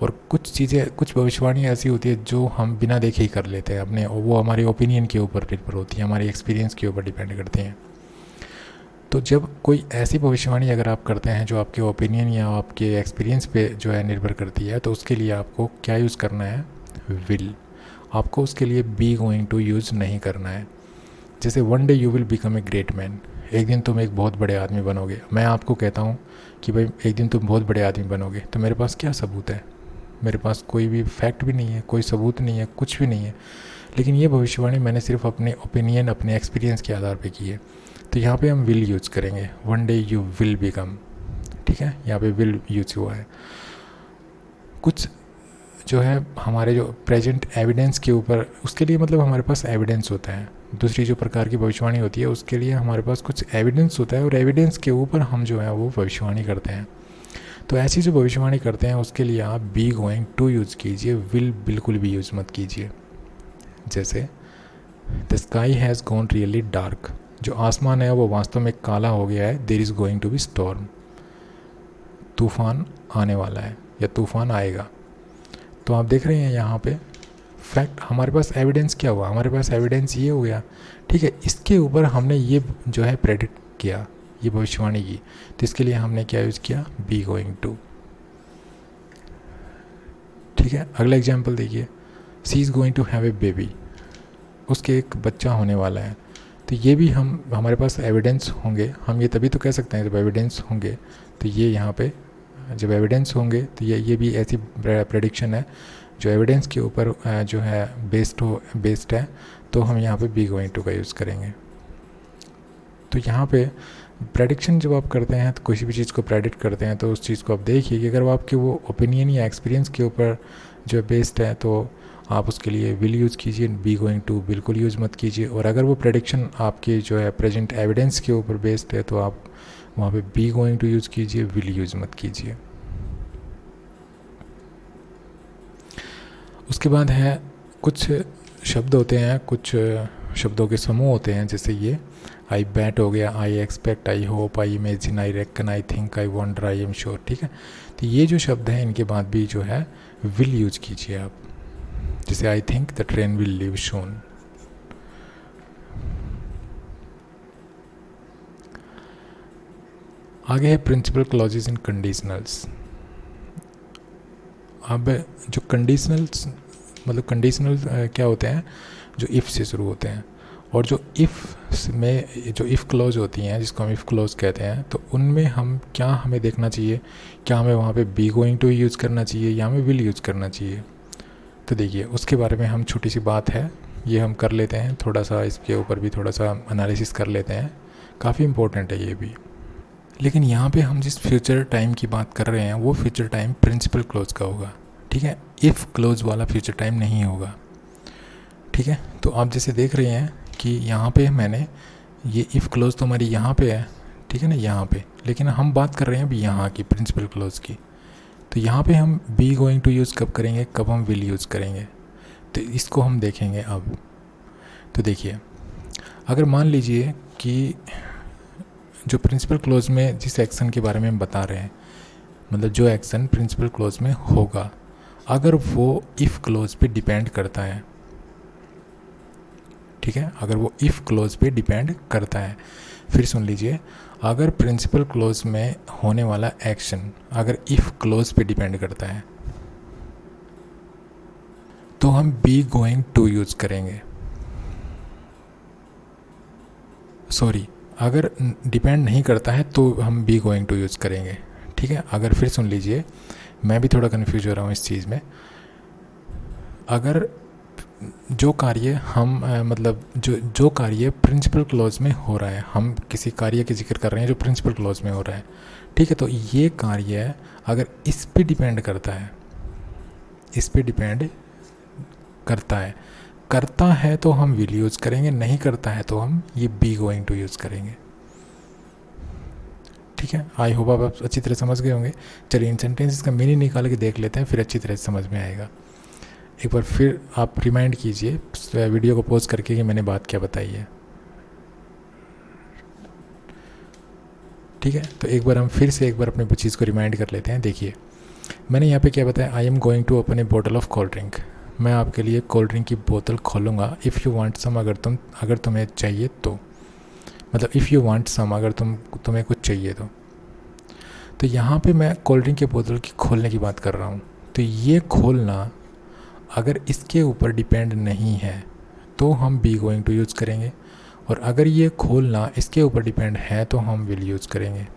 और कुछ भविष्यवाणी ऐसी होती है जो हम बिना देखे ही कर लेते हैं अपने, वो हमारी ओपिनियन के ऊपर निर्भर होती है, हमारी एक्सपीरियंस के ऊपर डिपेंड करती हैं। तो जब कोई ऐसी भविष्यवाणी अगर आप करते हैं जो आपके ओपिनियन या आपके एक्सपीरियंस पे जो है निर्भर करती है, तो उसके लिए आपको क्या यूज़ करना है, विल। आपको उसके लिए बी गोइंग टू यूज़ नहीं करना है। जैसे one day you will become a great man, एक दिन तुम एक बहुत बड़े आदमी बनोगे। मैं आपको कहता हूँ कि भाई एक दिन तुम बहुत बड़े आदमी बनोगे, तो मेरे पास क्या सबूत है? मेरे पास कोई भी फैक्ट भी नहीं है, कोई सबूत नहीं है, कुछ भी नहीं है। लेकिन ये भविष्यवाणी मैंने सिर्फ अपने ओपिनियन, अपने एक्सपीरियंस के आधार पे की है। तो यहाँ पे हम विल यूज़ करेंगे, one day you will become. ठीक है, यहाँ पे विल यूज़ हुआ है। कुछ जो है हमारे जो प्रेजेंट एविडेंस के ऊपर, उसके लिए हमारे पास एविडेंस होता है। दूसरी जो प्रकार की भविष्यवाणी होती है उसके लिए हमारे पास कुछ एविडेंस होता है, और एविडेंस के ऊपर हम जो है वो भविष्यवाणी करते हैं। तो ऐसी जो भविष्यवाणी करते हैं उसके लिए आप बी गोइंग टू यूज़ कीजिए, विल बिल्कुल भी यूज़ मत कीजिए। जैसे the sky has gone really dark, जो आसमान है वो वास्तव में काला हो गया है। There is going to be storm, तूफ़ान आने वाला है या तूफ़ान आएगा। तो आप देख रहे हैं यहाँ पे फैक्ट, हमारे पास एविडेंस क्या हुआ, हमारे पास एविडेंस ये हो गया। ठीक है, इसके ऊपर हमने ये जो है प्रेडिक्ट किया, ये भविष्यवाणी की। तो इसके लिए हमने क्या यूज़ किया, बी गोइंग टू। ठीक है, अगला एग्जाम्पल देखिए, she is going to have a baby, उसके एक बच्चा होने वाला है। तो ये भी हमारे पास एविडेंस होंगे, हम ये तभी तो कह सकते हैं जब एविडेंस होंगे। तो ये यहाँ पे जब एविडेंस होंगे तो ये भी ऐसी प्रेडिक्शन है जो एविडेंस के ऊपर जो है बेस्ड है। तो हम यहाँ पे बी गोइंग टू का यूज़ करेंगे। तो यहाँ पे प्रेडिक्शन जब आप करते हैं, तो किसी भी चीज़ को प्रेडिक्ट करते हैं, तो उस चीज़ को आप देखिए कि अगर वो आपके वो ओपिनियन या एक्सपीरियंस के ऊपर जो बेस्ड है, तो आप उसके लिए विल यूज़ कीजिए, बी गोइंग टू बिल्कुल यूज़ मत कीजिए। और अगर वो प्रेडिक्शन आपकी जो है प्रेजेंट एविडेंस के ऊपर बेस्ड है, तो आप वहाँ पे बी गोइंग टू यूज़ कीजिए, विल यूज़ मत कीजिए। उसके बाद है कुछ शब्द होते हैं, कुछ शब्दों के समूह होते हैं। जैसे ये आई बैट हो गया, I expect, I hope, I imagine, I reckon, I think, I wonder, I am sure. ठीक है, तो ये जो शब्द हैं इनके बाद भी जो है विल यूज़ कीजिए आप। जैसे I think the train will leave soon. आगे है प्रिंसिपल क्लॉजेज इन कंडीशनल्स। अब जो कंडीशनल्स कंडीशनल क्या होते हैं, जो इफ़ से शुरू होते हैं। और जो इफ़ में जो इफ़ क्लॉज होती हैं, जिसको हम इफ़ क्लॉज कहते हैं, तो उनमें हमें देखना चाहिए, क्या हमें वहाँ पे बी गोइंग टू यूज़ करना चाहिए या हमें विल यूज़ करना चाहिए। तो देखिए, उसके बारे में हम छोटी सी बात है, ये हम कर लेते हैं, थोड़ा सा इसके ऊपर भी थोड़ा सा एनालिसिस कर लेते हैं। काफ़ी इम्पोर्टेंट है ये भी। लेकिन यहाँ पे हम जिस फ्यूचर टाइम की बात कर रहे हैं वो फ्यूचर टाइम प्रिंसिपल क्लोज का होगा। ठीक है, इफ़ क्लोज वाला फ्यूचर टाइम नहीं होगा। ठीक है, तो आप जैसे देख रहे हैं कि यहाँ पे मैंने ये इफ़ क्लोज तो हमारी यहाँ पे है, ठीक है ना, यहाँ पे। लेकिन हम बात कर रहे हैं अभी यहाँ की प्रिंसिपल क्लोज की। तो यहाँ पे हम बी गोइंग टू यूज़ कब करेंगे, कब हम विल यूज़ करेंगे, तो इसको हम देखेंगे अब। तो देखिए, अगर मान लीजिए कि जो प्रिंसिपल क्लोज में जिस एक्शन के बारे में हम बता रहे हैं, जो एक्शन प्रिंसिपल क्लोज में होगा, अगर वो इफ़ क्लोज पे डिपेंड करता है, ठीक है, अगर वो इफ़ क्लोज पे डिपेंड करता है। फिर सुन लीजिए, अगर प्रिंसिपल क्लोज में होने वाला एक्शन अगर इफ़ क्लोज पे डिपेंड करता है तो हम बी गोइंग टू यूज़ करेंगे। सॉरी, अगर डिपेंड नहीं करता है तो हम बी गोइंग टू यूज़ करेंगे। ठीक है, अगर फिर सुन लीजिए, मैं भी थोड़ा कन्फ्यूज हो रहा हूँ इस चीज़ में। अगर जो कार्य हम मतलब जो कार्य प्रिंसिपल क्लॉज में हो रहा है, हम किसी कार्य की जिक्र कर रहे हैं जो प्रिंसिपल क्लॉज में हो रहा है, ठीक है, तो ये कार्य अगर इस पे डिपेंड करता है, इस पे डिपेंड करता है तो हम विल यूज़ करेंगे, नहीं करता है तो हम ये बी गोइंग टू यूज़ करेंगे। ठीक है, आई होप आप अच्छी तरह समझ गए होंगे। चलिए इन सेंटेंसेस का मीनिंग निकाल के देख लेते हैं, फिर अच्छी तरह से समझ में आएगा। एक बार फिर आप रिमाइंड कीजिए वीडियो को पॉज करके कि मैंने बात क्या बताई है। ठीक है, तो एक बार हम फिर से एक बार अपने चीज़ को रिमाइंड कर लेते हैं। देखिए, मैंने यहाँ पे क्या बताया, I am going to open a bottle of cold drink. मैं आपके लिए कोल्ड ड्रिंक की बोतल खोलूँगा। इफ़ यू वांट सम, अगर तुम्हें चाहिए तो, मतलब इफ़ यू वांट सम, अगर तुम्हें कुछ चाहिए तो यहाँ पे मैं कोल्ड ड्रिंक की बोतल की खोलने की बात कर रहा हूँ। तो ये खोलना अगर इसके ऊपर डिपेंड नहीं है तो हम बी गोइंग टू यूज़ करेंगे, और अगर ये खोलना इसके ऊपर डिपेंड है तो हम विल यूज़ करेंगे।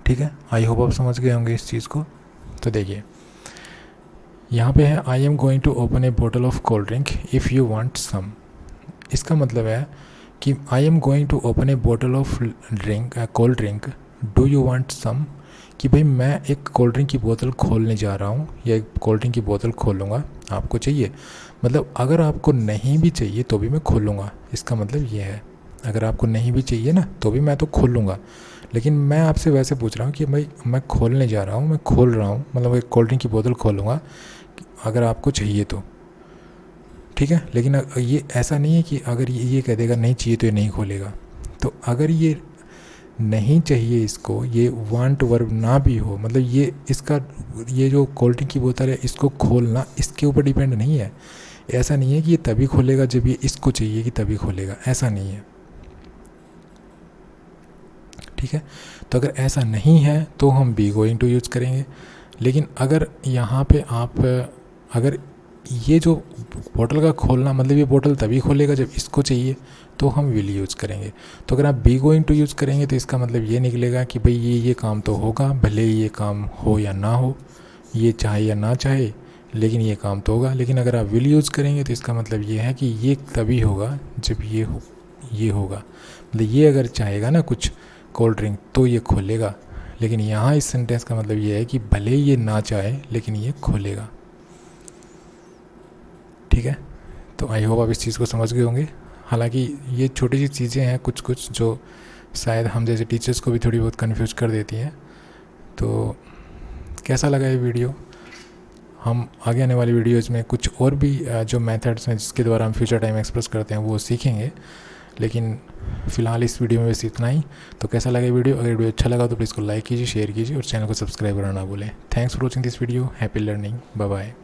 ठीक है, आई होप आप समझ गए होंगे इस चीज़ को। तो देखिए, यहाँ पे है I am going to open a bottle of cold drink if you want some. इसका मतलब है कि I am going to open a bottle of cold drink, do you want some, कि भाई मैं एक कोल्ड ड्रिंक की बोतल खोलने जा रहा हूँ या एक कोल्ड ड्रिंक की बोतल खोलूँगा, आपको चाहिए। मतलब अगर आपको नहीं भी चाहिए तो भी मैं खोलूँगा, इसका मतलब ये है। अगर आपको नहीं भी चाहिए ना तो भी मैं तो खोलूँगा, लेकिन मैं आपसे वैसे पूछ रहा हूँ कि भाई मैं खोलने जा रहा हूँ, मैं खोल रहा हूँ, मतलब एक कोल्ड ड्रिंक की बोतल खोलूँगा अगर आपको चाहिए तो। ठीक है, लेकिन ये ऐसा नहीं है कि अगर ये कह देगा नहीं चाहिए तो ये नहीं खोलेगा। तो अगर ये नहीं चाहिए इसको, ये वांट वर्ब ना भी हो, मतलब ये जो कोल्ड ड्रिंक की बोतल है इसको खोलना इसके ऊपर डिपेंड नहीं है। ऐसा नहीं है कि ये तभी खोलेगा जब ये इसको चाहिए कि तभी खोलेगा, ऐसा नहीं है। ठीक है, तो अगर ऐसा नहीं है तो हम बी गोइंग टू यूज़ करेंगे। लेकिन अगर यहाँ पे अगर ये जो बोतल का खोलना, मतलब ये बोतल तभी खोलेगा जब इसको चाहिए, तो हम विल यूज़ करेंगे। तो अगर आप बी गोइंग टू यूज़ करेंगे तो इसका मतलब ये निकलेगा कि भाई ये काम तो होगा, भले ही ये काम हो या ना हो, ये चाहे या ना चाहे, लेकिन ये काम तो होगा। लेकिन अगर आप विल यूज़ करेंगे तो इसका मतलब ये है कि ये तभी होगा जब ये होगा। मतलब ये अगर चाहेगा ना कुछ कोल्ड ड्रिंक तो ये खोलेगा, लेकिन यहाँ इस सेंटेंस का मतलब ये है कि भले ही ये ना चाहे लेकिन ये खोलेगा। ठीक है, तो आई होप आप इस चीज़ को समझ गए होंगे। हालांकि ये छोटी सी चीज़ें हैं कुछ जो शायद हम जैसे टीचर्स को भी थोड़ी बहुत कंफ्यूज कर देती हैं। तो कैसा लगा ये वीडियो? हम आगे आने वाली वीडियोज़ में कुछ और भी जो मेथड्स हैं जिसके द्वारा हम फ्यूचर टाइम एक्सप्रेस करते हैं वो सीखेंगे, लेकिन फ़िलहाल इस वीडियो में बस इतना ही। तो कैसा लगा वीडियो? अगर वीडियो अच्छा लगा तो प्लीज़ को लाइक कीजिए, शेयर कीजिए और चैनल को सब्सक्राइब करना ना भूलें। Thanks for watching this video. Happy learning. Bye bye.